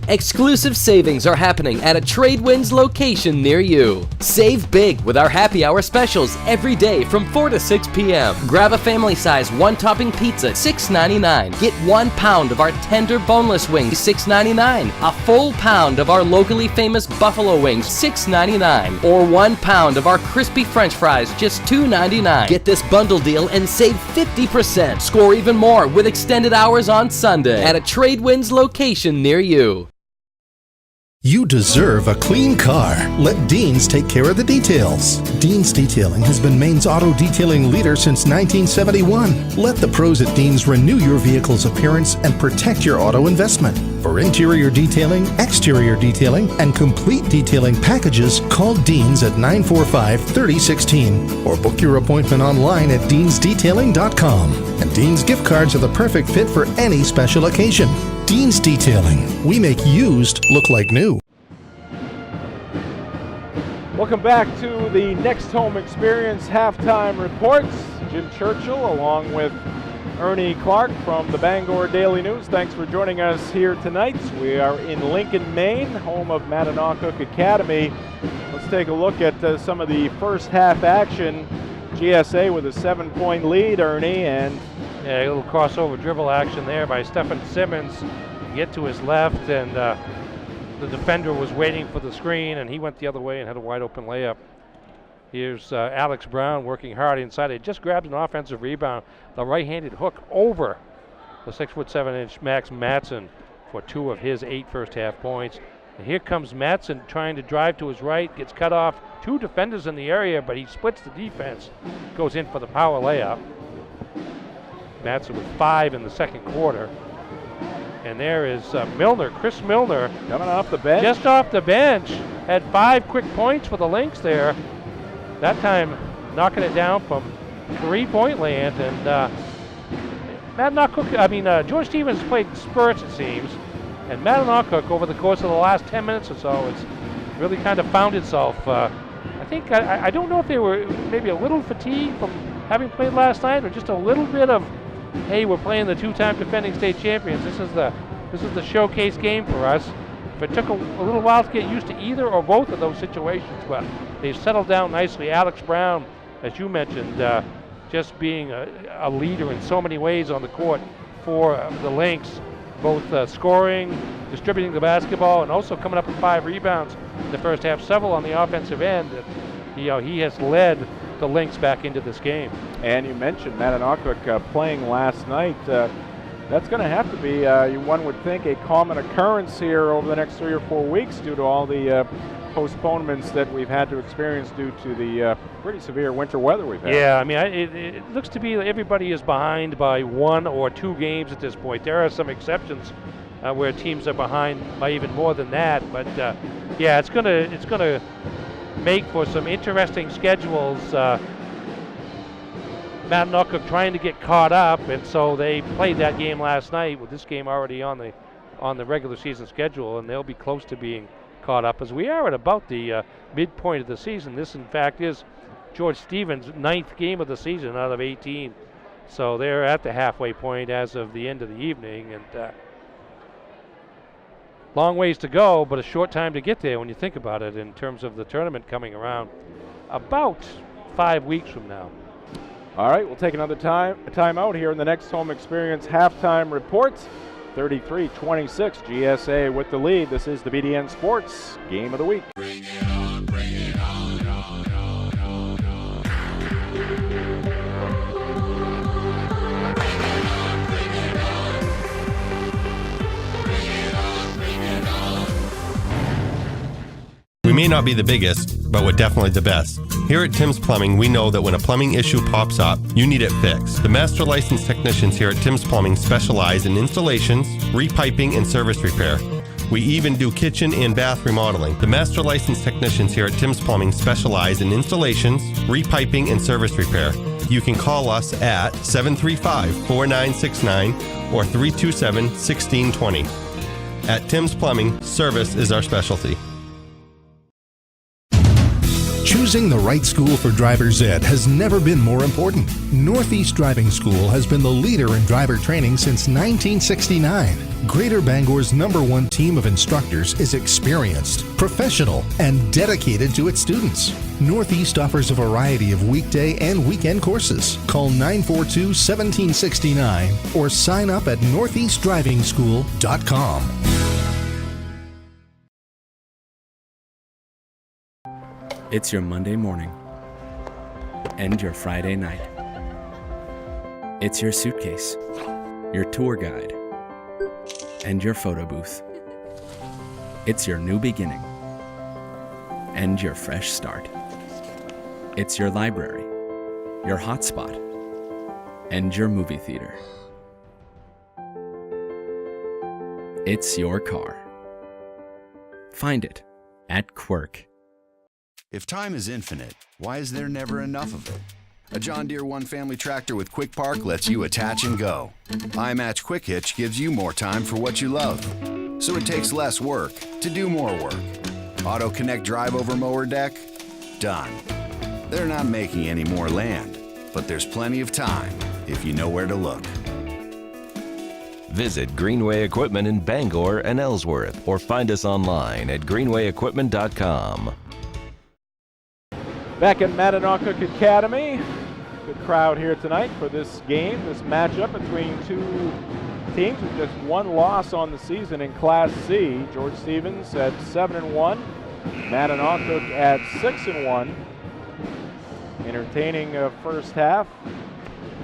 Exclusive savings are happening at a Tradewinds location near you. Save big with our happy hour specials every day from 4 to 6 p.m. Grab a family size one-topping pizza, $6.99. Get 1 pound of our tender boneless wings, $6.99. A full pound of our locally famous buffalo wings, $6.99. Or 1 pound of our crispy french fries, just $2.99. Get this bundle deal and save 50%. Score even more with extended hours on Sunday at a Tradewinds location near you. You deserve a clean car. Let Dean's take care of the details. Dean's Detailing has been Maine's auto detailing leader since 1971. Let the pros at Dean's renew your vehicle's appearance and protect your auto investment. For interior detailing, exterior detailing, and complete detailing packages, call Dean's at 945-3016 or book your appointment online at deansdetailing.com. And Dean's gift cards are the perfect fit for any special occasion. Dean's Detailing. We make used look like new. Welcome back to the Next Home Experience halftime reports. Jim Churchill along with Ernie Clark from the Bangor Daily News. Thanks for joining us here tonight. We are in Lincoln, Maine, home of Mattanawcook Academy. Let's take a look at some of the first half action. GSA with a 7-point lead, Ernie, and yeah, a little crossover dribble action there by Stephen Simmons. Get to his left, and the defender was waiting for the screen, and he went the other way and had a wide open layup. Here's Alex Brown working hard inside. He just grabs an offensive rebound. The right-handed hook over the 6'7" Max Matson for 2 of his 8 first half points. And here comes Matson trying to drive to his right, gets cut off. 2 defenders in the area, but he splits the defense, goes in for the power layup. Matson with 5 in the second quarter. And there is Milner, Chris Milner. Coming off the bench. Just off the bench. Had 5 quick points for the Lynx there. That time knocking it down from 3-point land. And George Stevens played spurts, it seems. And Mattanawcook, over the course of the last 10 minutes or so, it's really kind of found itself. I think, I don't know if they were maybe a little fatigued from having played last night, or just a little bit of, hey, we're playing the 2-time defending state champions. This is the showcase game for us. If it took a little while to get used to either or both of those situations, but they've settled down nicely. Alex Brown, as you mentioned, just being a leader in so many ways on the court for the Lynx, both scoring, distributing the basketball, and also coming up with 5 rebounds in the first half, several on the offensive end. He has led the Lynx back into this game. And you mentioned Mattanawcook playing last night. That's going to have to be, one would think, a common occurrence here over the next 3 or 4 weeks due to all the postponements that we've had to experience due to the pretty severe winter weather we've had. Yeah, I mean, it looks to be that everybody is behind by 1 or 2 games at this point. There are some exceptions where teams are behind by even more than that, but yeah, it's gonna make for some interesting schedules. Mattanawcook trying to get caught up, and so they played that game last night with this game already on the regular season schedule, and they'll be close to being caught up, as we are at about the midpoint of the season. This, in fact, is George Stevens' 9th game of the season out of 18. So they're at the halfway point as of the end of the evening, and long ways to go, but a short time to get there when you think about it in terms of the tournament coming around about 5 weeks from now. All right, we'll take another time out here in the Next Home Experience halftime reports. 33-26, GSA with the lead. This is the BDN Sports Game of the Week. Bring it on, bring it on, on, on, on, on. Bring it on, bring it on, bring it on. We may not be the biggest, but we're definitely the best. Here at Tim's Plumbing, we know that when a plumbing issue pops up, you need it fixed. The master licensed technicians here at Tim's Plumbing specialize in installations, repiping, and service repair. We even do kitchen and bath remodeling. The master licensed technicians here at Tim's Plumbing specialize in installations, repiping, and service repair. you can call us at 735-4969 or 327-1620. At Tim's Plumbing, service is our specialty. Choosing the right school for driver's ed has never been more important. Northeast Driving School has been the leader in driver training since 1969. Greater Bangor's #1 team of instructors is experienced, professional, and dedicated to its students. Northeast offers a variety of weekday and weekend courses. Call 942-1769 or sign up at northeastdrivingschool.com. It's your Monday morning and your Friday night. It's your suitcase, your tour guide, and your photo booth. It's your new beginning and your fresh start. It's your library, your hotspot, and your movie theater. It's your car. Find it at Quirk. If time is infinite, why is there never enough of it? A John Deere One Family Tractor with Quick Park lets you attach and go. iMatch Quick Hitch gives you more time for what you love, so it takes less work to do more work. Auto Connect Drive Over Mower Deck? Done. They're not making any more land, but there's plenty of time if you know where to look. Visit Greenway Equipment in Bangor and Ellsworth or find us online at greenwayequipment.com. Back at Mattanawcook Academy, good crowd here tonight for this game, this matchup between two teams with just one loss on the season in Class C. George Stevens at 7-1, Mattanawcook at 6-1. Entertaining first half.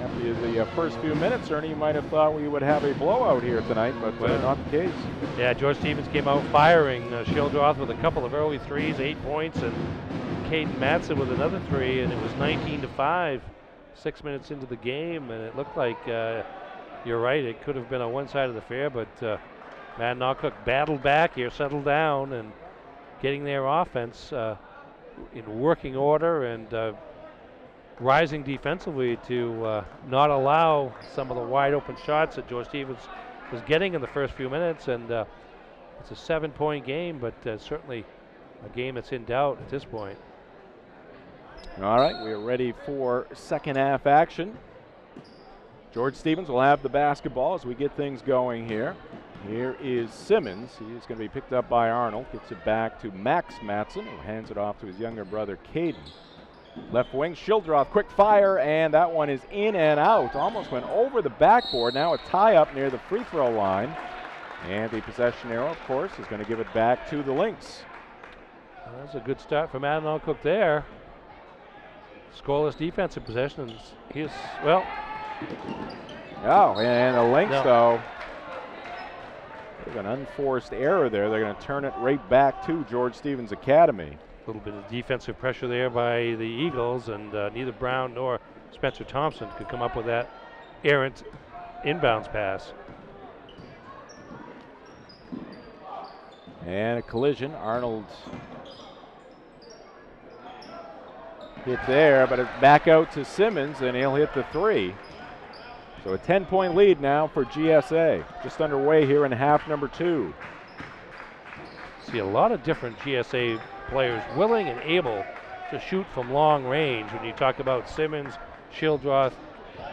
After the first few minutes, Ernie, you might have thought we would have a blowout here tonight, but not the case. Yeah, George Stevens came out firing. Shildroth with a couple of early threes, 8 points, and Caden Matson with another 3, and it was 19-5, 6 minutes into the game, and it looked like, you're right, it could have been on one side of the fair, but Mattanawcook battled back here, settled down, and getting their offense in working order and rising defensively to not allow some of the wide open shots that George Stevens was getting in the first few minutes, and it's a 7-point game, but certainly a game that's in doubt at this point. All right, we are ready for second half action. George Stevens will have the basketball as we get things going here. Here is Simmons. He's going to be picked up by Arnold. Gets it back to Max Matson, who hands it off to his younger brother, Caden. Left wing, Shildroth, quick fire, and that one is in and out. Almost went over the backboard. Now a tie-up near the free throw line. And the possession arrow, of course, is going to give it back to the Lynx. Well, that's a good start for Mattanawcook there. Scoreless defensive possession. Here's, well. Oh, and the Lynx, though. There's an unforced error there. They're going to turn it right back to George Stevens Academy. A little bit of defensive pressure there by the Eagles, and neither Brown nor Spencer Thompson could come up with that errant inbounds pass. And a collision. Arnold hit there, but it's back out to Simmons, and he'll hit the 3. So a 10-point lead now for GSA. Just underway here in half number 2. See a lot of different GSA players willing and able to shoot from long range. When you talk about Simmons, Shildroth,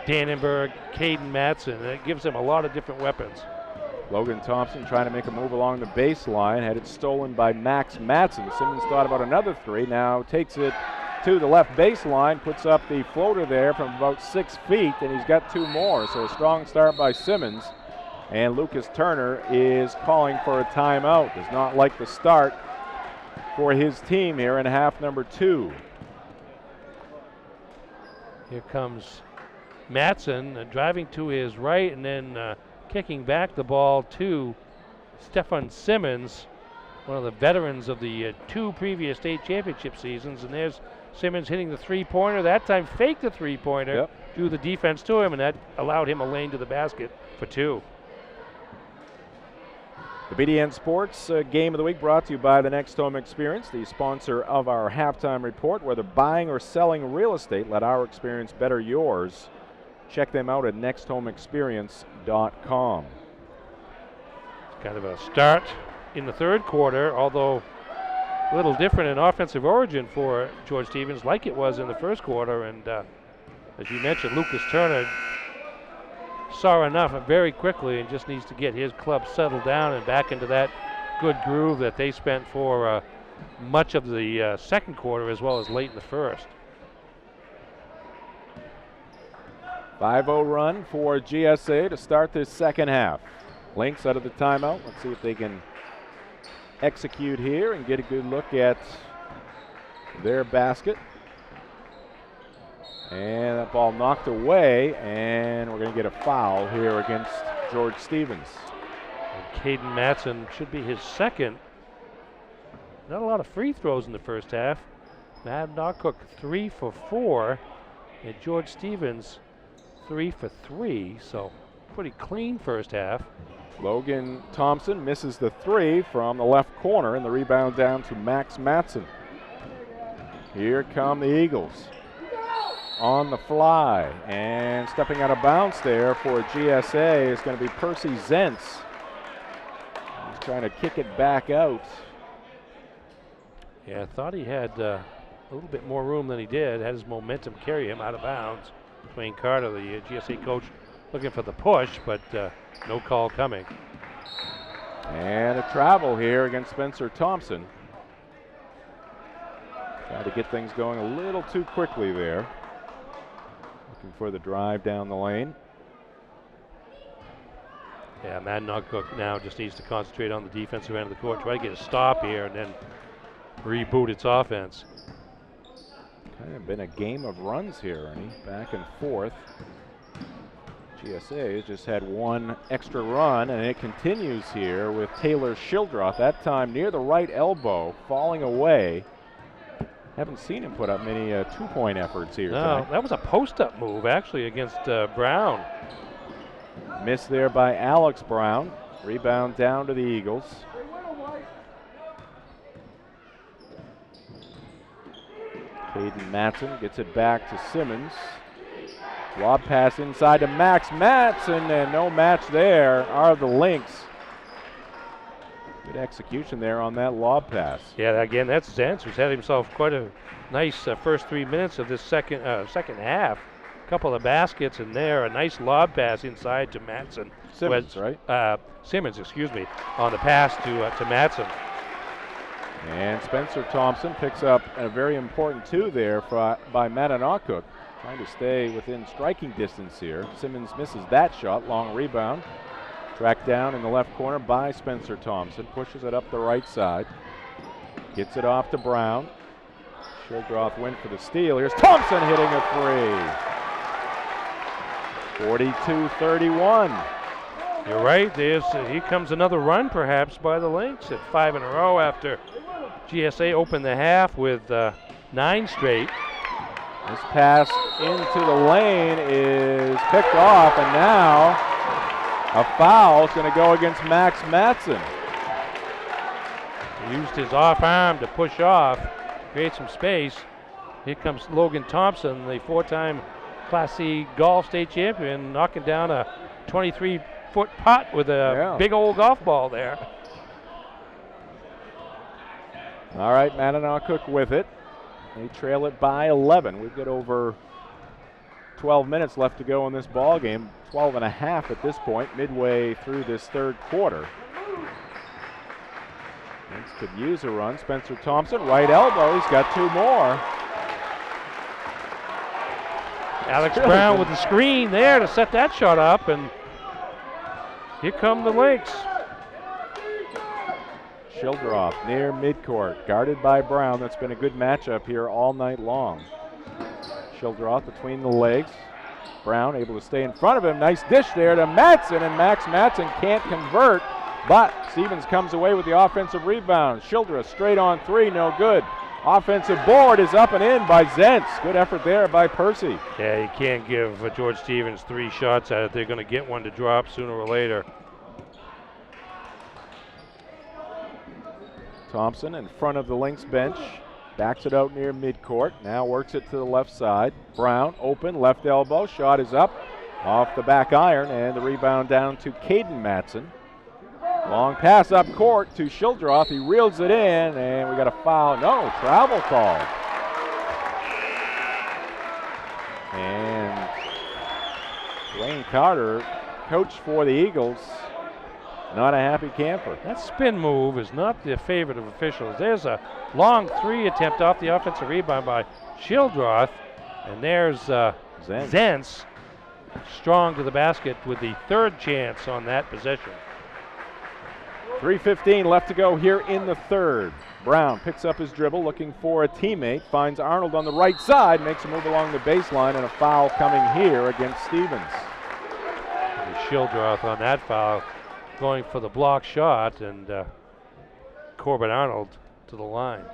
Dannenberg, Caden Matson, it gives them a lot of different weapons. Logan Thompson trying to make a move along the baseline, had it stolen by Max Matson. Simmons thought about another 3, now takes it to the left baseline, puts up the floater there from about 6 feet, and he's got 2 more. So a strong start by Simmons. And Lucas Turner is calling for a timeout. Does not like the start for his team here in half number 2. Here comes Matson driving to his right and then kicking back the ball to Stefan Simmons, one of the veterans of the 2 previous state championship seasons. And there's Simmons hitting the 3-pointer. That time faked the 3-pointer, drew the defense to him, and that allowed him a lane to the basket for 2. The BDN Sports Game of the Week brought to you by the Next Home Experience, the sponsor of our halftime report. Whether buying or selling real estate, let our experience better yours. Check them out at nexthomeexperience.com. It's kind of a start in the third quarter, although a little different in offensive origin for George Stevens, like it was in the first quarter. And as you mentioned, Lucas Turner saw enough very quickly and just needs to get his club settled down and back into that good groove that they spent for much of the second quarter as well as late in the first. 5-0 run for GSA to start this second half. Lynx out of the timeout. Let's see if they can execute here and get a good look at their basket. And that ball knocked away, and we're going to get a foul here against George Stevens. And Caden Matson should be his second. Not a lot of free throws in the first half. Mattanawcook 3 for 4, and George Stevens 3 for 3, so pretty clean first half. Logan Thompson misses the 3 from the left corner, and the rebound down to Max Matson. Here come the Eagles. On the fly, and stepping out of bounds there for GSA is going to be Percy Zentz. He's trying to kick it back out. Yeah, I thought he had a little bit more room than he did. Had his momentum carry him out of bounds. Dwayne Carter, the GSA coach, looking for the push, but no call coming. And a travel here against Spencer Thompson. Trying to get things going a little too quickly there. Looking for the drive down the lane. Yeah, Mattanawcook now just needs to concentrate on the defensive end of the court, try to get a stop here, and then reboot its offense. Kind of been a game of runs here, Ernie, back and forth. GSA has just had one extra run, and it continues here with Taylor Shildroth, that time near the right elbow, falling away. Haven't seen him put up many two-point efforts here tonight. That was a post-up move, actually, against Brown. Miss there by Alex Brown. Rebound down to the Eagles. Caden Matson gets it back to Simmons. Lob pass inside to Max Matson, and no match there are the Lynx. Good execution there on that lob pass. Yeah, again, that's Zentz, who's had himself quite a nice first 3 minutes of this second half. A couple of baskets in there, a nice lob pass inside to Matson. Simmons, right? Simmons, excuse me, on the pass to Matson. And Spencer Thompson picks up a very important two there by Mattanawcook. Trying to stay within striking distance here. Simmons misses that shot, long rebound. Tracked down in the left corner by Spencer Thompson. Pushes it up the right side. Gets it off to Brown. Shildroth went for the steal. Here's Thompson hitting a three. 42-31. You're right. Here comes another run, perhaps, by the Lynx at 5 in a row after GSA opened the half with 9 straight. This pass into the lane is picked off, and now a foul is going to go against Max Matson. He used his off arm to push off, create some space. Here comes Logan Thompson, the 4-time Class C golf state champion, knocking down a 23-foot putt with a big old golf ball there. All right, Mattanawcook with it. They trail it by 11. We've got over 12 minutes left to go in this ball game. 12 and a half at this point, midway through this third quarter. Lynx could use a run. Spencer Thompson, right elbow. He's got two more. Alex Brown with the screen there to set that shot up, and here come the Lynx. Shildroth near midcourt, guarded by Brown. That's been a good matchup here all night long. Shildroth between the legs. Brown able to stay in front of him. Nice dish there to Matson, and Max Matson can't convert, but Stevens comes away with the offensive rebound. Shildroth straight on three, no good. Offensive board is up and in by Zentz. Good effort there by Percy. Yeah, you can't give George Stevens 3 shots at it. They're going to get one to drop sooner or later. Thompson in front of the Lynx bench. Backs it out near midcourt. Now works it to the left side. Brown open, left elbow. Shot is up off the back iron, and the rebound down to Caden Matson. Long pass up court to Shildroth. He reels it in, and we got a foul. No, travel call. And Dwayne Carter, coach for the Eagles, not a happy camper. That spin move is not the favorite of officials. There's a long three attempt off the offensive rebound by Shildroth, and there's Zentz strong to the basket with the third chance on that possession. 3:15 left to go here in the third. Brown picks up his dribble, looking for a teammate, finds Arnold on the right side, makes a move along the baseline, and a foul coming here against Stevens. Shildroth on that foul, going for the block shot, and Corbin Arnold to the line.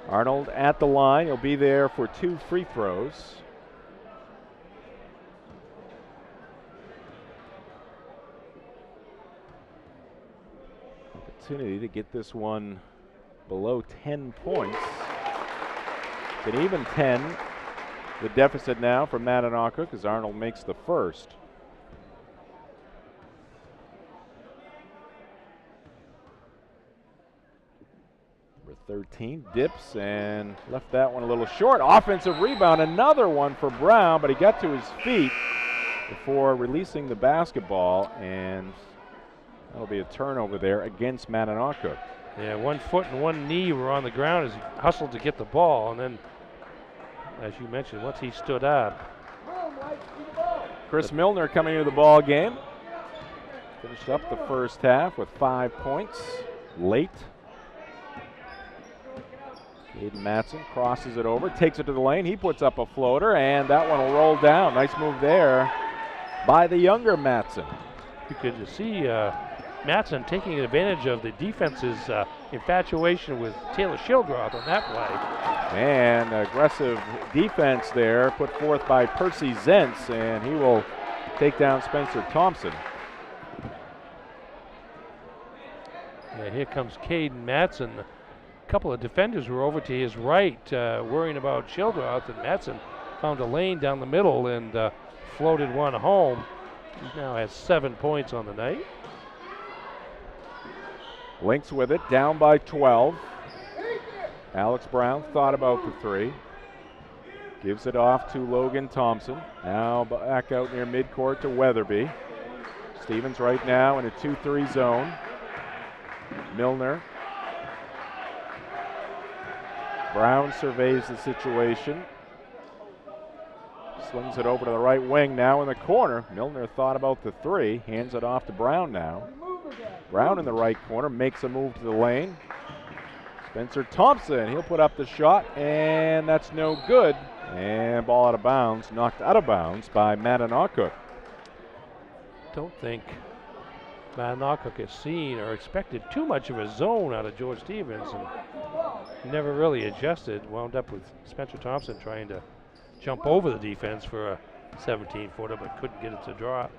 Arnold at the line. He'll be there for 2 free throws. Opportunity to get this one below 10 points. It's an even 10. The deficit now for Mattanawcook as Arnold makes the first. Number 13 dips and left that one a little short. Offensive rebound, another one for Brown, but he got to his feet before releasing the basketball, and that'll be a turnover there against Mattanawcook. Yeah, 1 foot and 1 knee were on the ground as he hustled to get the ball, and then, as you mentioned, once he stood up. Chris Milner coming into the ball game. Finished up the first half with 5 points late. Caden Matson crosses it over, takes it to the lane. He puts up a floater, and that one will roll down. Nice move there by the younger Matson. You could see Matson taking advantage of the defense's infatuation with Taylor Shildroth on that play. And aggressive defense there put forth by Percy Zentz, and he will take down Spencer Thompson. Yeah, here comes Caden Matson. A couple of defenders were over to his right, worrying about Shildroth, and Matson found a lane down the middle and floated one home. He now has 7 points on the night. Lynx with it, down by 12. Alex Brown thought about the three. Gives it off to Logan Thompson. Now back out near midcourt to Weatherby. Stevens right now in a 2-3 zone. Milner. Brown surveys the situation. Slings it over to the right wing now in the corner. Milner thought about the three. Hands it off to Brown now. Brown in the right corner makes a move to the lane. Spencer Thompson, he'll put up the shot, and that's no good. And ball out of bounds, knocked out of bounds by Mattanawcook. Don't think Mattanawcook has seen or expected too much of a zone out of George Stevens, and never really adjusted. Wound up with Spencer Thompson trying to jump over the defense for a 17-footer, but couldn't get it to drop.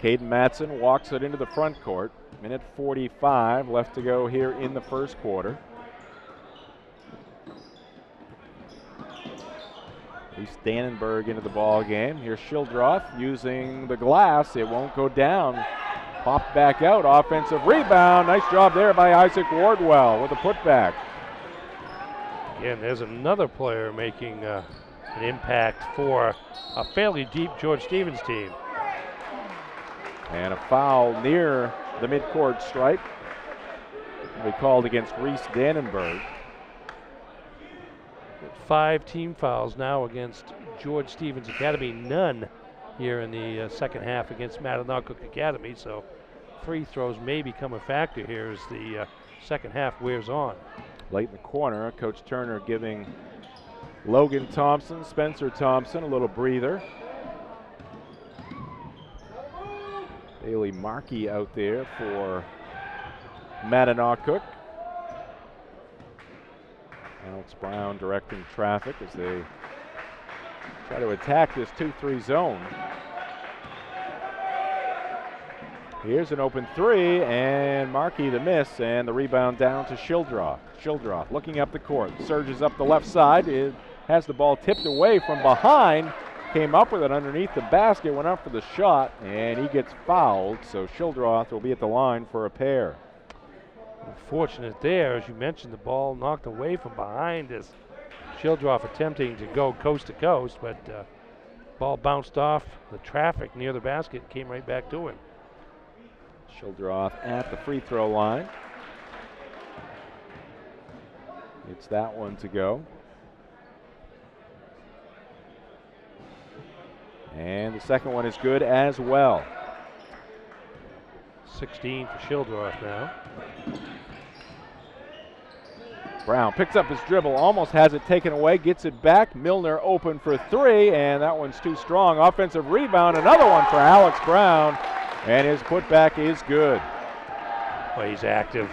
Caden Matson walks it into the front court. Minute 45 left to go here in the first quarter. Reese Dannenberg into the ball game. Here's Shildroth using the glass. It won't go down. Popped back out. Offensive rebound. Nice job there by Isaac Wardwell with a putback. Again, there's another player making an impact for a fairly deep George Stevens team. And a foul near the midcourt stripe. They called against Reese Dannenberg. 5 team fouls now against George Stevens Academy. None here in the second half against Mattanawcook Academy. So free throws may become a factor here as the second half wears on. Late in the corner, Coach Turner giving Logan Thompson, Spencer Thompson a little breather. Bailey Markey out there for Mattanawcook. Alex Brown directing traffic as they try to attack this 2-3 zone. Here's an open three, and Markey the miss, and the rebound down to Shildroth. Shildroth looking up the court, surges up the left side. It has the ball tipped away from behind, came up with it underneath the basket, went up for the shot, and he gets fouled, so Shildroth will be at the line for a pair. Unfortunate there, as you mentioned, the ball knocked away from behind as Shildroth attempting to go coast to coast, but ball bounced off the traffic near the basket, came right back to him. Shildroth at the free throw line. It's that one to go. And the second one is good as well. 16 for Shildroth now. Brown picks up his dribble, almost has it taken away, gets it back. Milner open for three, and that one's too strong. Offensive rebound, another one for Alex Brown, and his putback is good. Well, he's active.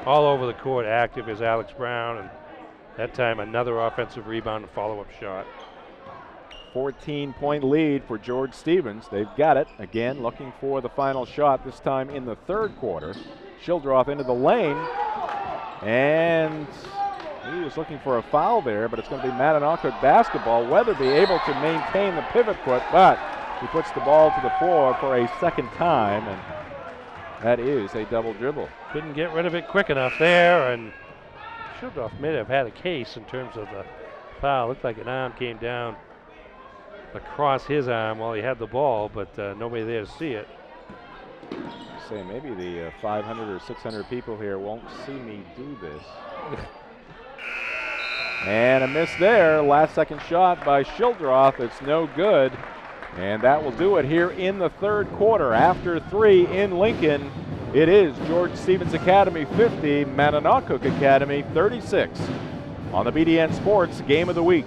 All over the court, active is Alex Brown, and that time another offensive rebound and follow-up shot. 14-point lead for George Stevens. They've got it. Again, looking for the final shot, this time in the third quarter. Shildroth into the lane, and he was looking for a foul there, but it's going to be Mattanawcook basketball. Weatherby able to maintain the pivot foot, but he puts the ball to the floor for a second time, and that is a double dribble. Couldn't get rid of it quick enough there, and Shildroth may have had a case in terms of the foul. Looked like an arm came down across his arm while he had the ball, but nobody there to see it. Say maybe the 500 or 600 people here won't see me do this. And a miss there. Last second shot by Shildroth. It's no good. And that will do it here in the third quarter. After three in Lincoln, it is George Stevens Academy 50, Mattanawcook Academy 36 on the BDN Sports Game of the Week.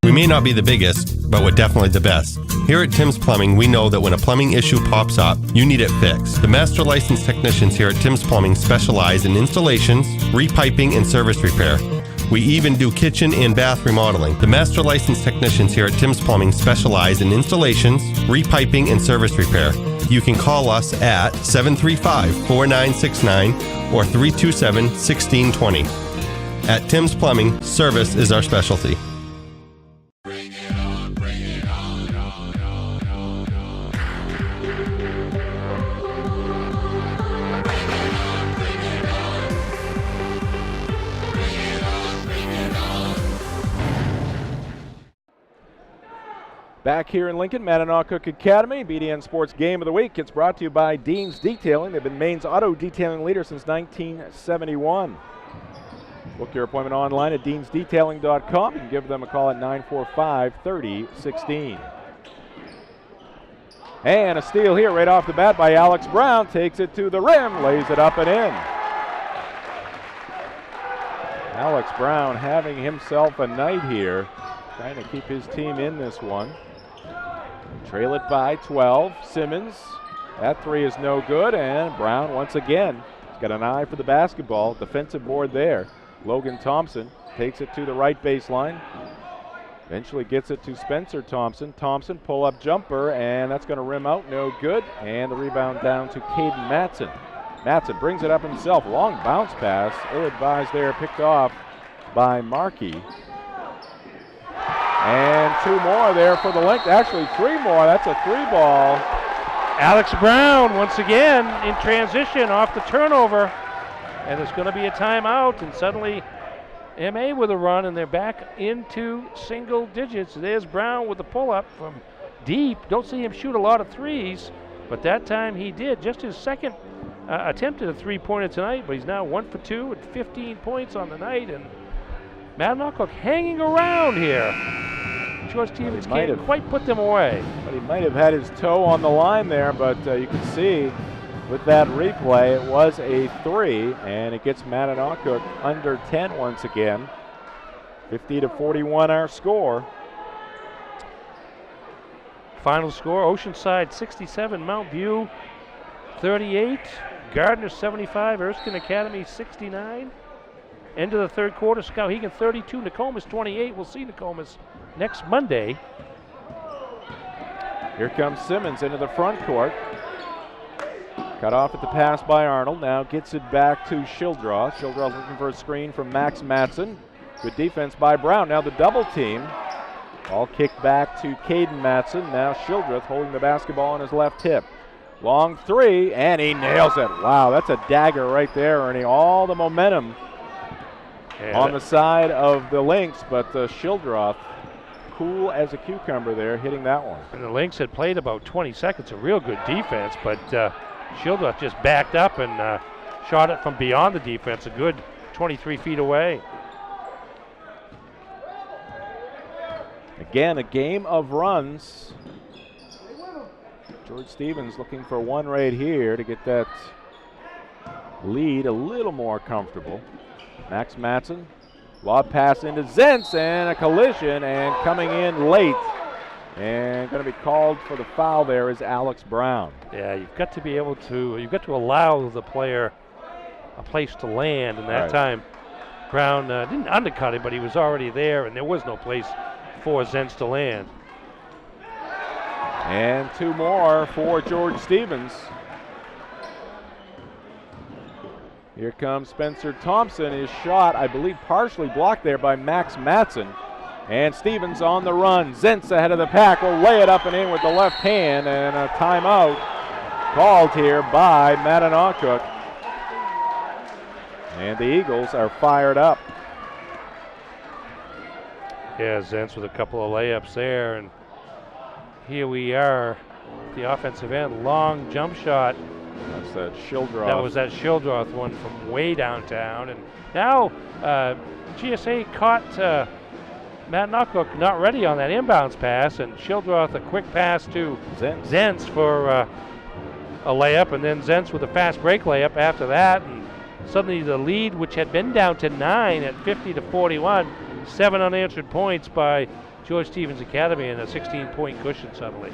We may not be the biggest, but we're definitely the best. Here at Tim's Plumbing, we know that when a plumbing issue pops up, you need it fixed. The master licensed technicians here at Tim's Plumbing specialize in installations, repiping, and service repair. We even do kitchen and bath remodeling. The master licensed technicians here at Tim's Plumbing specialize in installations, repiping, and service repair. You can call us at 735-4969 or 327-1620. At Tim's Plumbing, service is our specialty. Bring it on, bring it on, on, on, on, on. Bring it on. Bring it on, bring it on. Back here in Lincoln, Mattanawcook Academy, BDN Sports Game of the Week. It's brought to you by Dean's Detailing. They've been Maine's auto detailing leader since 1971. Book your appointment online at deansdetailing.com. You can give them a call at 945-3016. And a steal here right off the bat by Alex Brown. Takes it to the rim, lays it up and in. Alex Brown having himself a night here, trying to keep his team in this one. Trail it by 12. Simmons, that three is no good, and Brown once again has got an eye for the basketball. Defensive board there. Logan Thompson takes it to the right baseline. Eventually gets it to Spencer Thompson. Thompson pull-up jumper, and that's going to rim out, no good. And the rebound down to Caden Matson. Matson brings it up himself. Long bounce pass, ill-advised there, picked off by Markey. And two more there for the length. Actually, three more. That's a three ball. Alex Brown once again in transition off the turnover. And there's going to be a timeout, and suddenly MA with a run, and they're back into single digits. There's Brown with the pull-up from deep. Don't see him shoot a lot of threes, but that time he did. Just his second attempt at a three-pointer tonight, but he's now 1 for 2 at 15 points on the night, and Mattanawcook hanging around here. George Stevens can't quite put them away. But he might have had his toe on the line there, but you can see with that replay, it was a three, and it gets Mattanawcook under 10 once again. 50-41 our score. Final score, Oceanside 67, Mount View 38, Gardner 75, Erskine Academy 69. End of the third quarter, Skowhegan 32, Nokomis 28. We'll see Nokomis next Monday. Here comes Simmons into the front court. Cut off at the pass by Arnold. Now gets it back to Shildroth. Shildroth looking for a screen from Max Matson. Good defense by Brown. Now the double team. Ball kicked back to Caden Matson. Now Shildroth holding the basketball on his left hip. Long three, and he nails it. Wow, that's a dagger right there, Ernie. All the momentum on the side of the Lynx, but Shildroth, cool as a cucumber there, hitting that one. And the Lynx had played about 20 seconds of real good defense, but Shildroth just backed up and shot it from beyond the defense, a good 23 feet away. Again, a game of runs. George Stevens looking for one right here to get that lead a little more comfortable. Max Matson, lob pass into Zentz, and a collision, and coming in late. And going to be called for the foul there is Alex Brown. Yeah, you've got to be able to, you've got to allow the player a place to land, and that time Brown didn't undercut it, but he was already there, and there was no place for Zentz to land. And two more for George Stevens. Here comes Spencer Thompson. His shot, I believe, partially blocked there by Max Matson. And Stevens on the run. Zentz ahead of the pack will lay it up and in with the left hand, and a timeout called here by Mattanawcook. And the Eagles are fired up. Yeah, Zentz with a couple of layups there, and here we are at the offensive end. Long jump shot. That's that Shildroth. That was that Shildroth one from way downtown. And now GSA caught Mattanawcook not ready on that inbounds pass, and Shildroth a quick pass to Zentz for a layup, and then Zentz with a fast break layup after that. And suddenly the lead, which had been down to 9 at 50-41, 7 unanswered points by George Stevens Academy, and a 16-point cushion suddenly.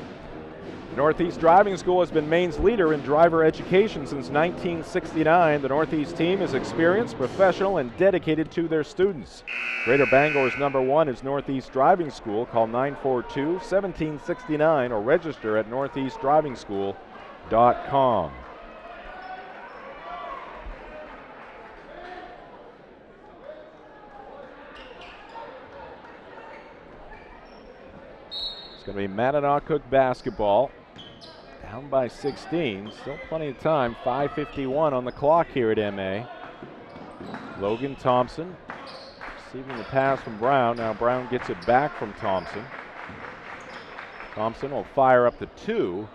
Northeast Driving School has been Maine's leader in driver education since 1969. The Northeast team is experienced, professional, and dedicated to their students. Greater Bangor's #1 is Northeast Driving School. Call 942-1769 or register at northeastdrivingschool.com. It's going to be Mattanawcook basketball. Down by 16. Still plenty of time. 5:51 on the clock here at MA. Logan Thompson receiving the pass from Brown. Now Brown gets it back from Thompson. Thompson will fire up the 2.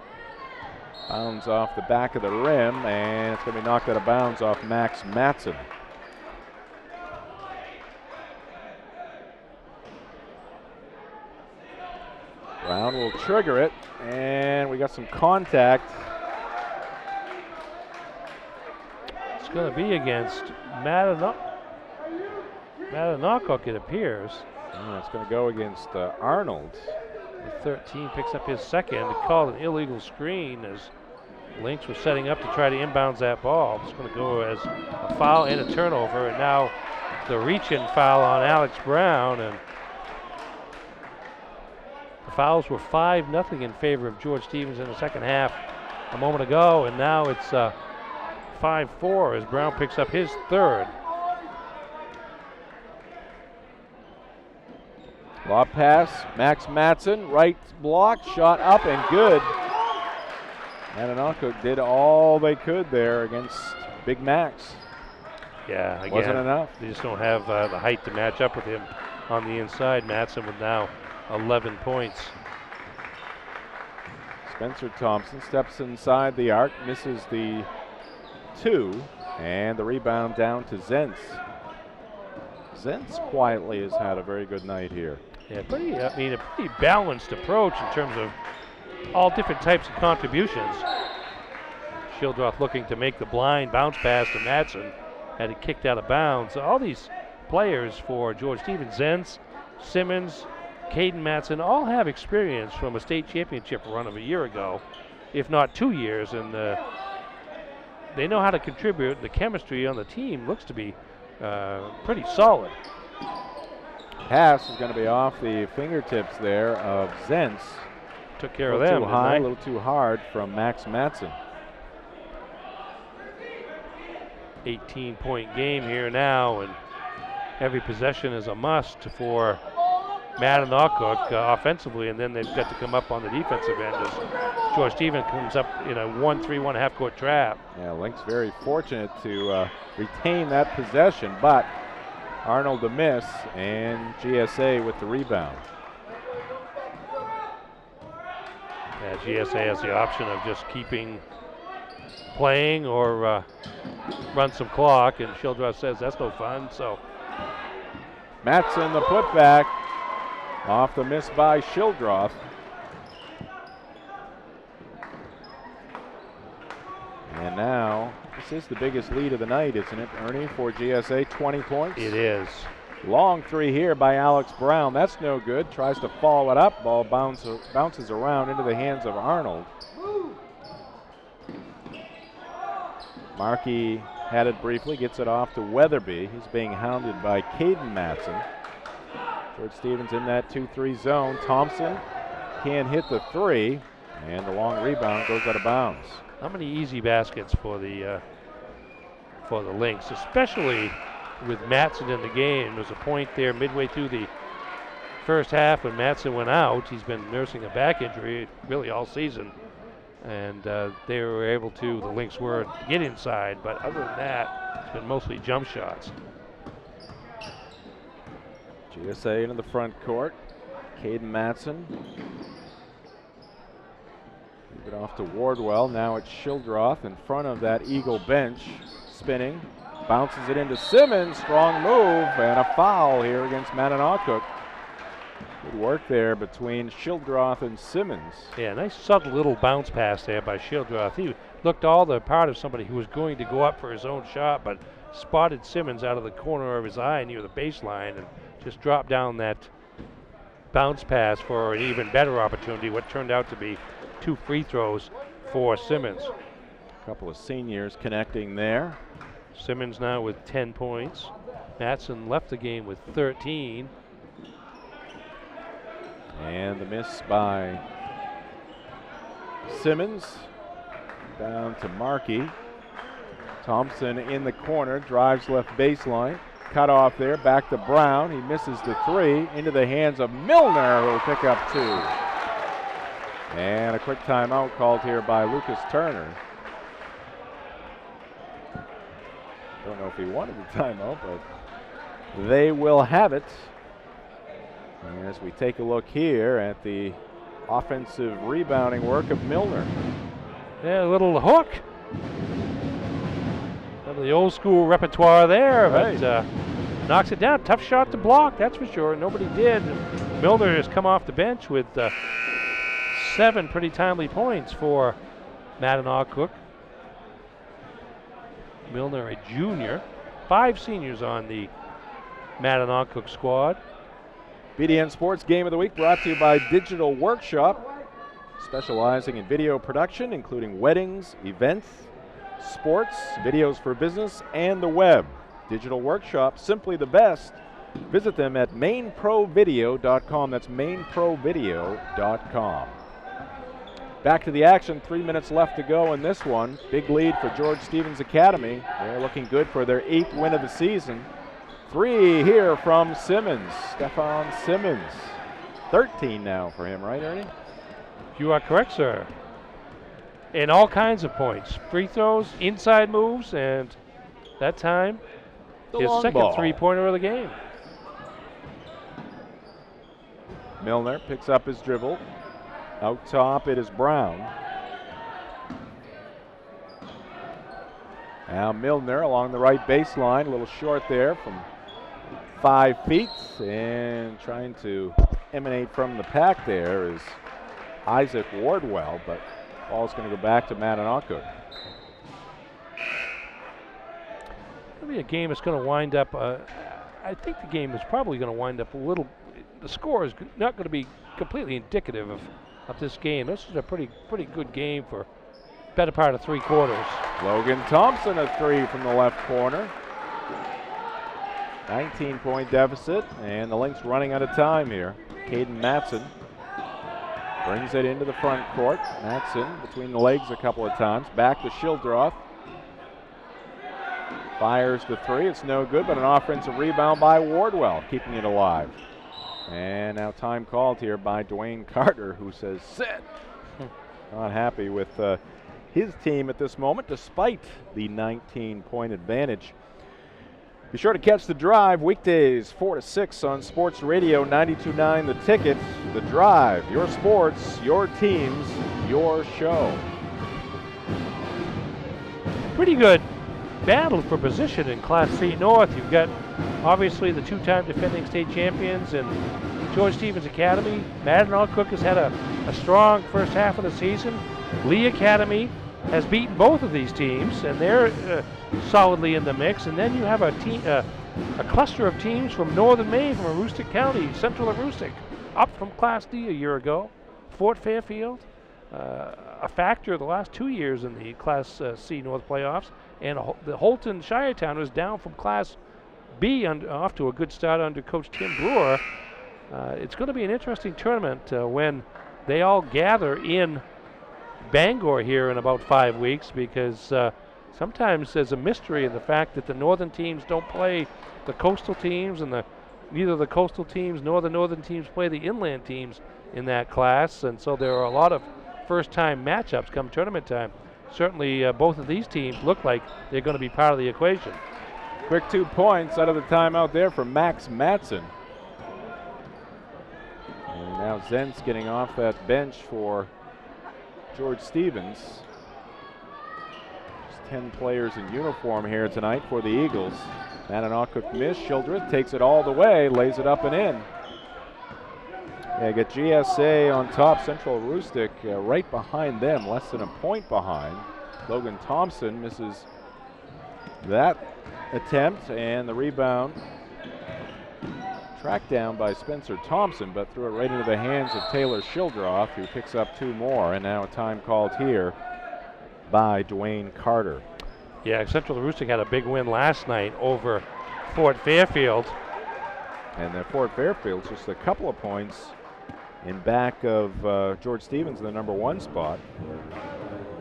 Bounds off the back of the rim, and it's going to be knocked out of bounds off Max Matson. Brown will trigger it, and we got some contact. It's going to be against Mattanawcook, it appears. It's going to go against Arnold. The 13 picks up his second. It called an illegal screen as Lynx was setting up to try to inbounds that ball. It's going to go as a foul and a turnover, and now the reach-in foul on Alex Brown, and the fouls were 5-0 in favor of George Stevens in the second half a moment ago, and now it's 5-4 as Brown picks up his third. Lob pass, Max Matson, right block, shot up and good. Mattanawcook did all they could there against Big Max. Yeah, again, wasn't enough. They just don't have the height to match up with him on the inside. Matson with now 11 points. Spencer Thompson steps inside the arc, misses the 2, and the rebound down to Zentz. Zentz quietly has had a very good night here. Yeah, a pretty balanced approach in terms of all different types of contributions. Shildroth looking to make the blind bounce pass to Matson, had it kicked out of bounds. All these players for George Stevens, Zentz, Simmons, Caden Matson, all have experience from a state championship run of a year ago, if not 2 years, and they know how to contribute. The chemistry on the team looks to be pretty solid. Pass is going to be off the fingertips there of Zentz. Took care of them. Too high, a little too hard from Max Matson. 18-point game here now, and every possession is a must for Mattanawcook offensively, and then they've got to come up on the defensive end as George Stevens comes up in a 1-3-1 half-court trap. Yeah, Lynx very fortunate to retain that possession, but Arnold a miss, and GSA with the rebound. Yeah, GSA has the option of just keeping playing or run some clock, and Shildroth says that's no fun, so. Matson the putback off the miss by Shildroth. And now, this is the biggest lead of the night, isn't it, Ernie, for GSA, 20 points? It is. Long three here by Alex Brown. That's no good. Tries to follow it up. Ball bounces around into the hands of Arnold. Markey had it briefly, gets it off to Weatherby. He's being hounded by Caden Matson. George Stevens in that 2-3 zone. Thompson can't hit the three, and the long rebound goes out of bounds. How many easy baskets for the Lynx, especially with Matson in the game? There's a point there midway through the first half when Matson went out. He's been nursing a back injury really all season, and they were able to, the Lynx were, to get inside, but other than that, it's been mostly jump shots. GSA into the front court. Caden Matson. Move it off to Wardwell. Now it's Shildroth in front of that Eagle bench. Spinning. Bounces it into Simmons. Strong move and a foul here against Mattanawcook. Good work there between Shildroth and Simmons. Yeah, nice subtle little bounce pass there by Shildroth. He looked all the part of somebody who was going to go up for his own shot, but spotted Simmons out of the corner of his eye near the baseline and just dropped down that bounce pass for an even better opportunity, what turned out to be 2 free throws for Simmons. A couple of seniors connecting there. Simmons now with 10 points. Matson left the game with 13. And the miss by Simmons. Down to Markey. Thompson in the corner, drives left baseline. Cut off there, back to Brown. He misses the three, into the hands of Milner, who will pick up 2. And a quick timeout called here by Lucas Turner. Don't know if he wanted the timeout, but they will have it. And as we take a look here at the offensive rebounding work of Milner. Yeah, a little hook. Some of the old school repertoire there, but knocks it down. Tough shot to block, that's for sure. Nobody did. Milner has come off the bench with 7 pretty timely points for Mattanawcook. Milner, a junior. 5 seniors on the Mattanawcook squad. BDN Sports Game of the Week brought to you by Digital Workshop, specializing in video production, including weddings, events, sports, videos for business, and the web. Digital Workshop, simply the best. Visit them at mainprovideo.com. That's mainprovideo.com. Back to the action, 3 minutes left to go in this one. Big lead for George Stevens Academy. They're looking good for their 8th win of the season. 3 here from Simmons, Stefan Simmons. 13 now for him, right, Ernie? You are correct, sir. And all kinds of points. Free throws, inside moves, and that time, his second ball. 3-pointer of the game. Milner picks up his dribble. Out top, it is Brown. Now Milner along the right baseline, a little short there from 5 feet, and trying to emanate from the pack there is Isaac Wardwell, but ball's going to go back to Mattanawcook. It'll be a game that's going to wind up, I think the game is probably going to wind up a little, the score is not going to be completely indicative of this game. This is a pretty good game for better part of 3 quarters. Logan Thompson a 3 from the left corner. 19-point deficit, and the Lynx running out of time here. Caden Matson brings it into the front court. Matson between the legs a couple of times. Back to Shildroth. Fires the three. It's no good, but an offensive rebound by Wardwell, keeping it alive. And now time called here by Dwayne Carter, who says sit. Not happy with his team at this moment, despite the 19-point advantage. Be sure to catch The Drive weekdays 4 to 6 on Sports Radio 92.9 The Ticket. The Drive, your sports, your teams, your show. Pretty good battle for position in Class C North. You've got obviously the two-time defending state champions and George Stevens Academy. Mattanawcook has had a strong first half of the season. Lee Academy has beaten both of these teams, and they're solidly in the mix. And then you have a cluster of teams from northern Maine, from Aroostook County, central Aroostook, up from Class D a year ago. Fort Fairfield, a factor the last 2 years in the Class C North playoffs. And the Holton Shiretown is down from Class B off to a good start under Coach Tim Brewer. It's going to be an interesting tournament when they all gather in Bangor here in about 5 weeks, because sometimes there's a mystery in the fact that the northern teams don't play the coastal teams, and neither the coastal teams nor the northern teams play the inland teams in that class, and so there are a lot of first-time matchups come tournament time. Certainly both of these teams look like they're going to be part of the equation. Quick 2 points out of the timeout there for Max Matson. And now Zentz getting off that bench for George Stevens. Just 10 players in uniform here tonight for the Eagles. Mattanawcook missed. Shildreth takes it all the way, lays it up and in. Yeah, get GSA on top. Central Aroostook right behind them, less than a point behind. Logan Thompson misses that attempt, and the rebound tracked down by Spencer Thompson, but threw it right into the hands of Taylor Shildroth, who picks up 2 more. And now a time called here by Dwayne Carter. Yeah, Central Aroostook had a big win last night over Fort Fairfield. And then Fort Fairfield's just a couple of points in back of George Stevens in the number 1 spot.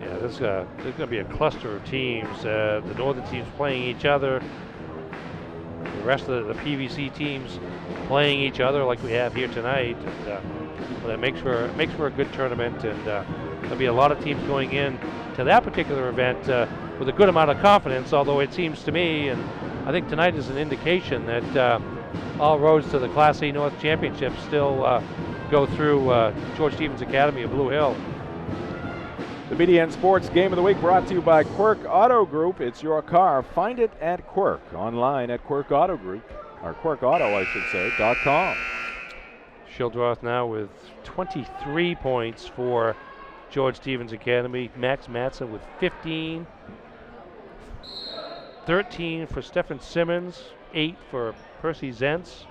Yeah, there's going to be a cluster of teams. The northern teams playing each other. The rest of the PVC teams playing each other like we have here tonight. And, well, that makes for a good tournament. And there'll be a lot of teams going in to that particular event with a good amount of confidence, although it seems to me, and I think tonight is an indication that all roads to the Class A North Championship still go through George Stevens Academy of Blue Hill. The BDN Sports Game of the Week brought to you by Quirk Auto Group. It's your car. Find it at Quirk. Online at Quirk Auto Group, or Quirk Auto, I should say, .com. Shildroth now with 23 points for George Stevens Academy. Max Matson with 15. 13 for Stephen Simmons. 8 for Percy Zentz.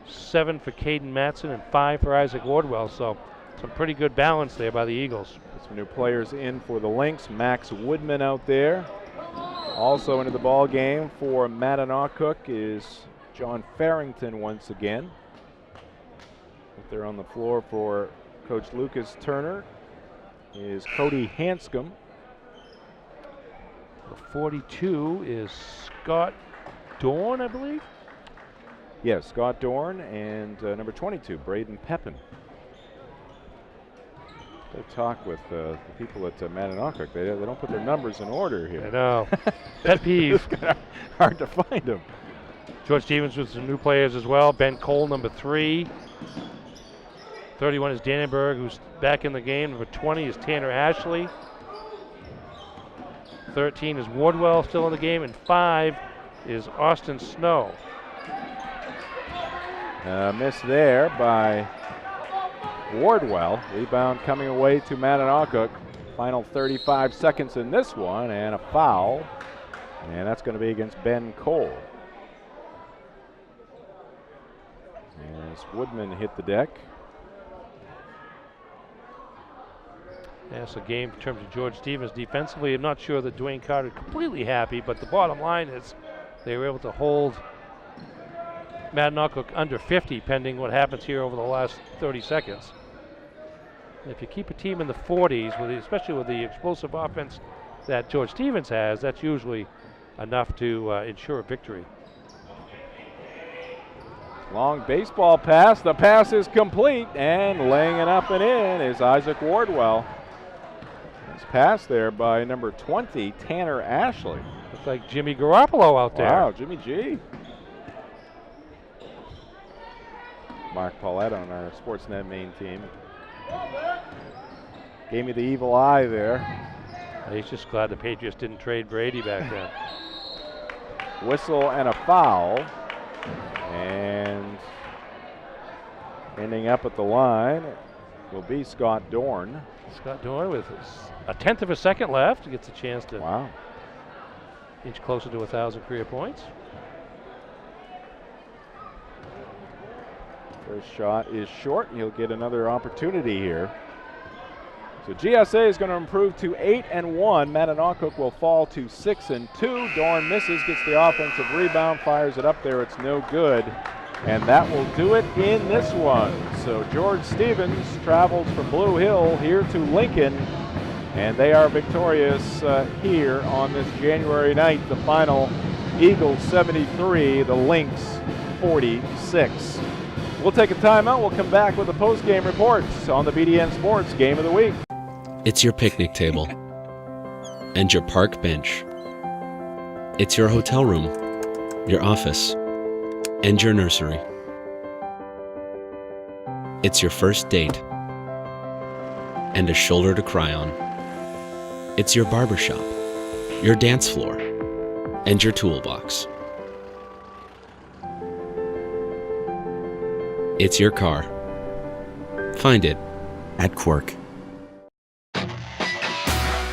7 for Caden Matson, and 5 for Isaac Wardwell. So some pretty good balance there by the Eagles. Some new players in for the Lynx. Max Woodman out there. Also into the ball game for Mattanawcook is John Farrington once again. Out there on the floor for Coach Lucas Turner is Cody Hanscom. The 42 is Scott Dorn, I believe. Yes, Scott Dorn, and number 22, Braden Pepin. They talk with the people at Mattanawcook. They don't put their numbers in order here. I know. Pet peeve. It's kind of hard to find them. George Stevens with some new players as well. Ben Cole, number 3. 31 is Dannenberg, who's back in the game. Number 20 is Tanner Ashley. 13 is Wardwell, still in the game. And 5 is Austin Snow. Miss there by Wardwell. Rebound coming away to Mattanawcook. Final 35 seconds in this one, and a foul. And that's going to be against Ben Cole. As Woodman hit the deck. That's a game in terms of George Stevens defensively. I'm not sure that Dwayne Carter is completely happy, but the bottom line is they were able to hold Mattanawcook under 50, pending what happens here over the last 30 seconds. If you keep a team in the 40s, especially with the explosive offense that George Stevens has, that's usually enough to ensure a victory. Long baseball pass. The pass is complete, and laying it up and in is Isaac Wardwell. It's passed there by number 20, Tanner Ashley. Looks like Jimmy Garoppolo out there. Wow, Jimmy G. Mark Paulette on our Sportsnet main team. Gave me the evil eye there. He's just glad the Patriots didn't trade Brady back then. Whistle and a foul. And ending up at the line will be Scott Dorn. Scott Dorn with a tenth of a second left gets a chance to inch closer to 1,000 career points. First shot is short. He'll get another opportunity here. So GSA is going to improve to 8-1. Mattanawcook will fall to 6-2. Dorn misses, gets the offensive rebound, fires it up there. It's no good. And that will do it in this one. So George Stevens travels from Blue Hill here to Lincoln. And they are victorious here on this January night. The final, Eagles 73, the Lynx 46. We'll take a timeout. We'll come back with the post-game reports on the BDN Sports Game of the Week. It's your picnic table and your park bench. It's your hotel room, your office, and your nursery. It's your first date and a shoulder to cry on. It's your barbershop, your dance floor, and your toolbox. It's your car. Find it at Quirk.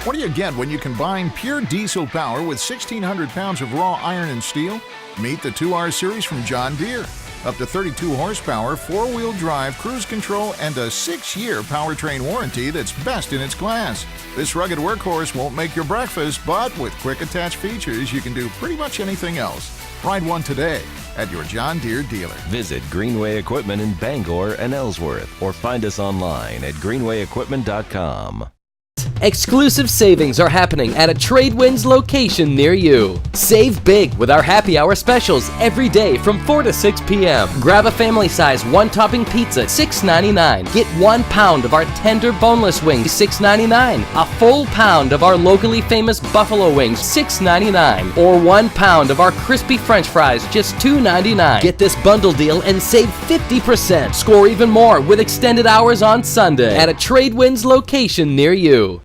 What do you get when you combine pure diesel power with 1,600 pounds of raw iron and steel? Meet the 2R series from John Deere. Up to 32 horsepower, 4-wheel drive, cruise control, and a 6-year powertrain warranty that's best in its class. This rugged workhorse won't make your breakfast, but with quick attach features, you can do pretty much anything else. Ride one today at your John Deere dealer. Visit Greenway Equipment in Bangor and Ellsworth, or find us online at greenwayequipment.com. Exclusive savings are happening at a Tradewinds location near you. Save big with our happy hour specials every day from 4 to 6 p.m. Grab a family size one-topping pizza, $6.99. Get 1 pound of our tender boneless wings, $6.99. A full pound of our locally famous buffalo wings, $6.99. Or 1 pound of our crispy french fries, just $2.99. Get this bundle deal and save 50%. Score even more with extended hours on Sunday at a Tradewinds location near you.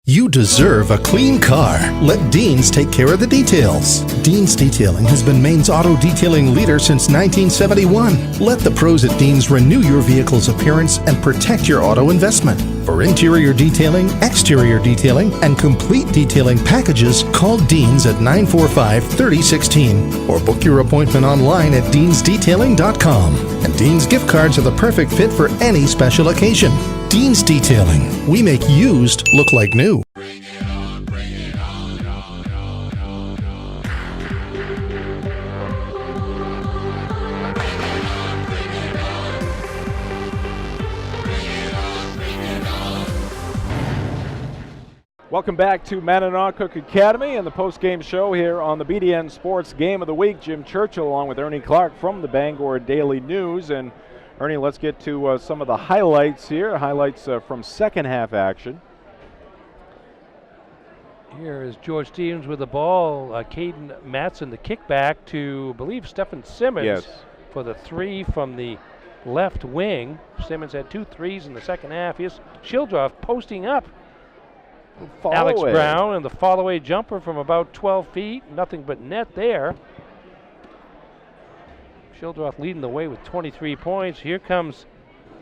You deserve a clean car. Let Dean's take care of the details. Dean's Detailing has been Maine's auto detailing leader since 1971. Let the pros at Dean's renew your vehicle's appearance and protect your auto investment. For interior detailing, exterior detailing, and complete detailing packages, call Dean's at 945-3016 or book your appointment online at deansdetailing.com. And Dean's gift cards are the perfect fit for any special occasion. Dean's Detailing. We make used look like new. Bring it on, bring it on, on, on, on, on. Bring it on, bring it on. Bring it on, bring it on. Welcome back to Mattanawcook Academy and the post-game show here on the BDN Sports Game of the Week. Jim Churchill along with Ernie Clark from the Bangor Daily News. And Ernie, let's get to some of the highlights here. Highlights from second half action. Here is George Stevens with the ball. Caden Matson, the kickback to, I believe, Stephen Simmons for the three from the left wing. Simmons had 2 threes in the second half. Here's Childroff posting up. Alex Brown and the fall-away jumper from about 12 feet. Nothing but net there. Childroff leading the way with 23 points. Here comes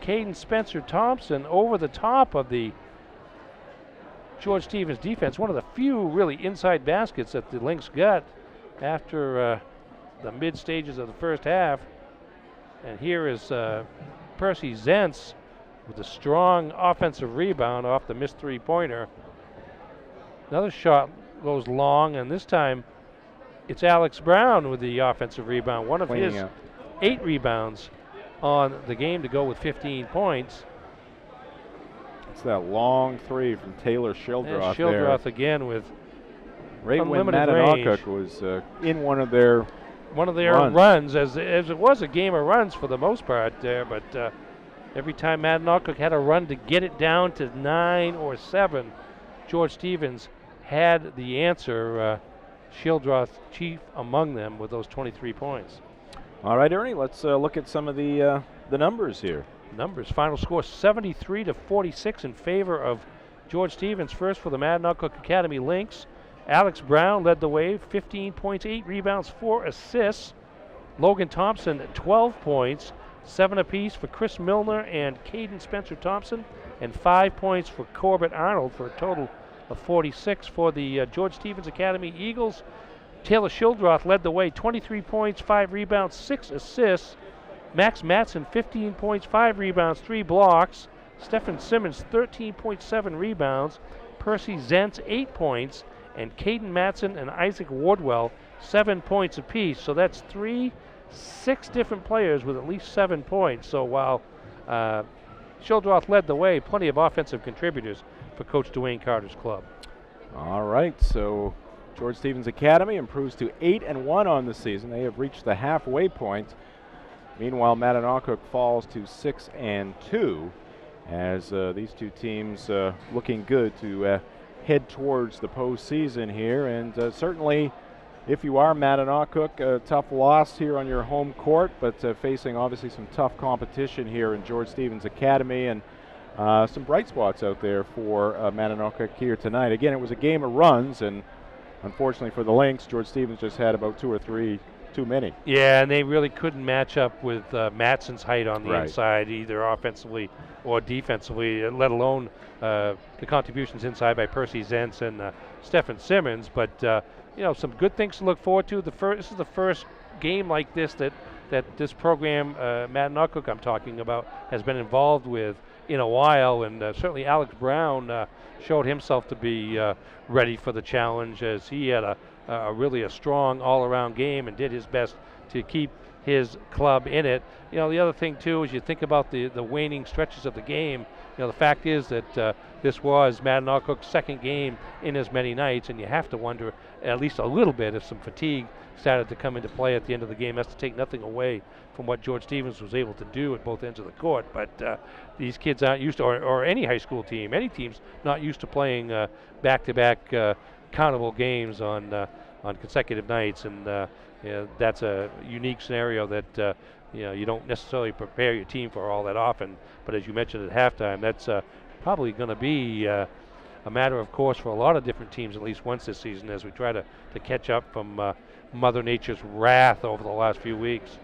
Caden Spencer Thompson over the top of the George Stevens defense. One of the few really inside baskets that the Lynx got after the mid stages of the first half. And here is Percy Zentz with a strong offensive rebound off the missed three-pointer. Another shot goes long, and this time it's Alex Brown with the offensive rebound. One of his 8 rebounds on the game to go with 15 points. It's that long three from Taylor Childroff. And Childroff again with Right when unlimited Mattanawcook range. was in one of their runs, as it was a game of runs for the most part there, but every time Mattanawcook had a run to get it down to 9 or 7, George Stevens had the answer. Shildroth chief among them with those 23 points. All right, Ernie, let's look at some of the numbers here. Numbers, final score 73-46 in favor of George Stevens. First for the Mattanawcook Academy Lynx. Alex Brown led the way, 15 points, 8 rebounds, 4 assists. Logan Thompson, 12 points, 7 apiece for Chris Milner and Caden Spencer Thompson, and 5 points for Corbett Arnold for a total of 46 for the George Stevens Academy Eagles. Taylor Shildroth led the way, 23 points, 5 rebounds, 6 assists. Max Matson, 15 points, 5 rebounds, 3 blocks. Stephen Simmons, 13.7 rebounds. Percy Zentz, 8 points. And Caden Matson and Isaac Wardwell, 7 points apiece. So that's 6 different players with at least 7 points. So while Shildroth led the way, plenty of offensive contributors for Coach Dwayne Carter's club. All right, so George Stevens Academy improves to 8-1 on the season. They have reached the halfway point. Meanwhile, Mattanawcook falls to 6-2 as these two teams looking good to head towards the postseason here. And certainly, if you are Mattanawcook, a tough loss here on your home court, but facing obviously some tough competition here in George Stevens Academy, and some bright spots out there for Mattanawcook here tonight. Again, it was a game of runs, and unfortunately for the Lynx, George Stevens just had about 2 or 3 too many. Yeah, and they really couldn't match up with Matson's height on the Right. inside, either offensively or defensively, let alone the contributions inside by Percy Zentz and Stephen Simmons. But some good things to look forward to. This is the first game like this that this program, Mattanawcook I'm talking about, has been involved with in a while, and certainly Alex Brown showed himself to be ready for the challenge, as he had a really a strong all-around game and did his best to keep his club in it. The other thing too is you think about the waning stretches of the game. The fact is that this was Mattanawcook's second game in as many nights, and you have to wonder at least a little bit if some fatigue started to come into play at the end of the game. That's to take nothing away from what George Stevens was able to do at both ends of the court, but these kids aren't used to, or any high school team, any team's not used to playing back-to-back countable games on consecutive nights, and that's a unique scenario that you don't necessarily prepare your team for all that often. But as you mentioned at halftime, that's probably going to be a matter of course for a lot of different teams at least once this season, as we try to catch up from Mother Nature's wrath over the last few weeks.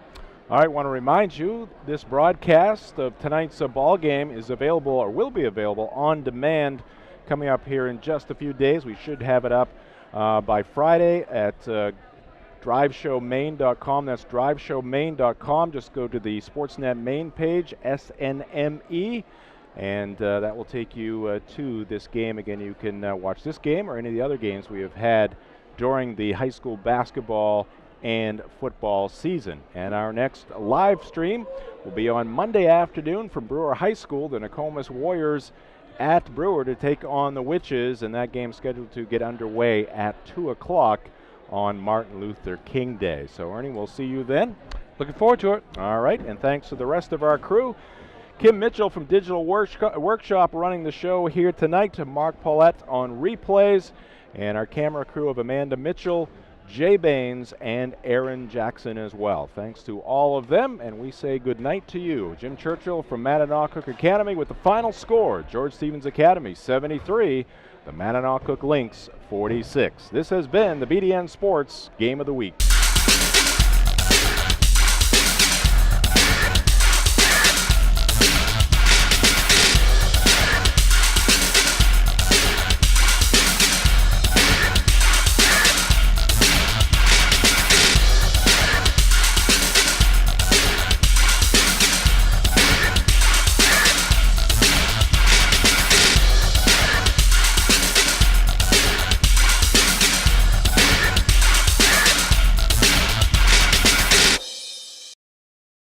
All right, want to remind you, this broadcast of tonight's ball game is available, or will be available, on demand coming up here in just a few days. We should have it up by Friday at driveshowmaine.com. That's driveshowmaine.com. Just go to the Sportsnet main page, SNME, and that will take you to this game. Again, you can watch this game or any of the other games we have had during the high school basketball and football season. And our next live stream will be on Monday afternoon from Brewer High School, the Nokomis Warriors at Brewer to take on the Witches, and that game scheduled to get underway at 2 o'clock on Martin Luther King Day. So, Ernie, we'll see you then. Looking forward to it. All right, and thanks to the rest of our crew. Kim Mitchell from Digital Workshop running the show here tonight, to Mark Paulette on replays, and our camera crew of Amanda Mitchell, Jay Baines, and Aaron Jackson as well. Thanks to all of them, and we say good night to you. Jim Churchill from Mattanawcook Academy with the final score. George Stevens Academy 73, the Mattanawcook Lynx 46. This has been the BDN Sports Game of the Week.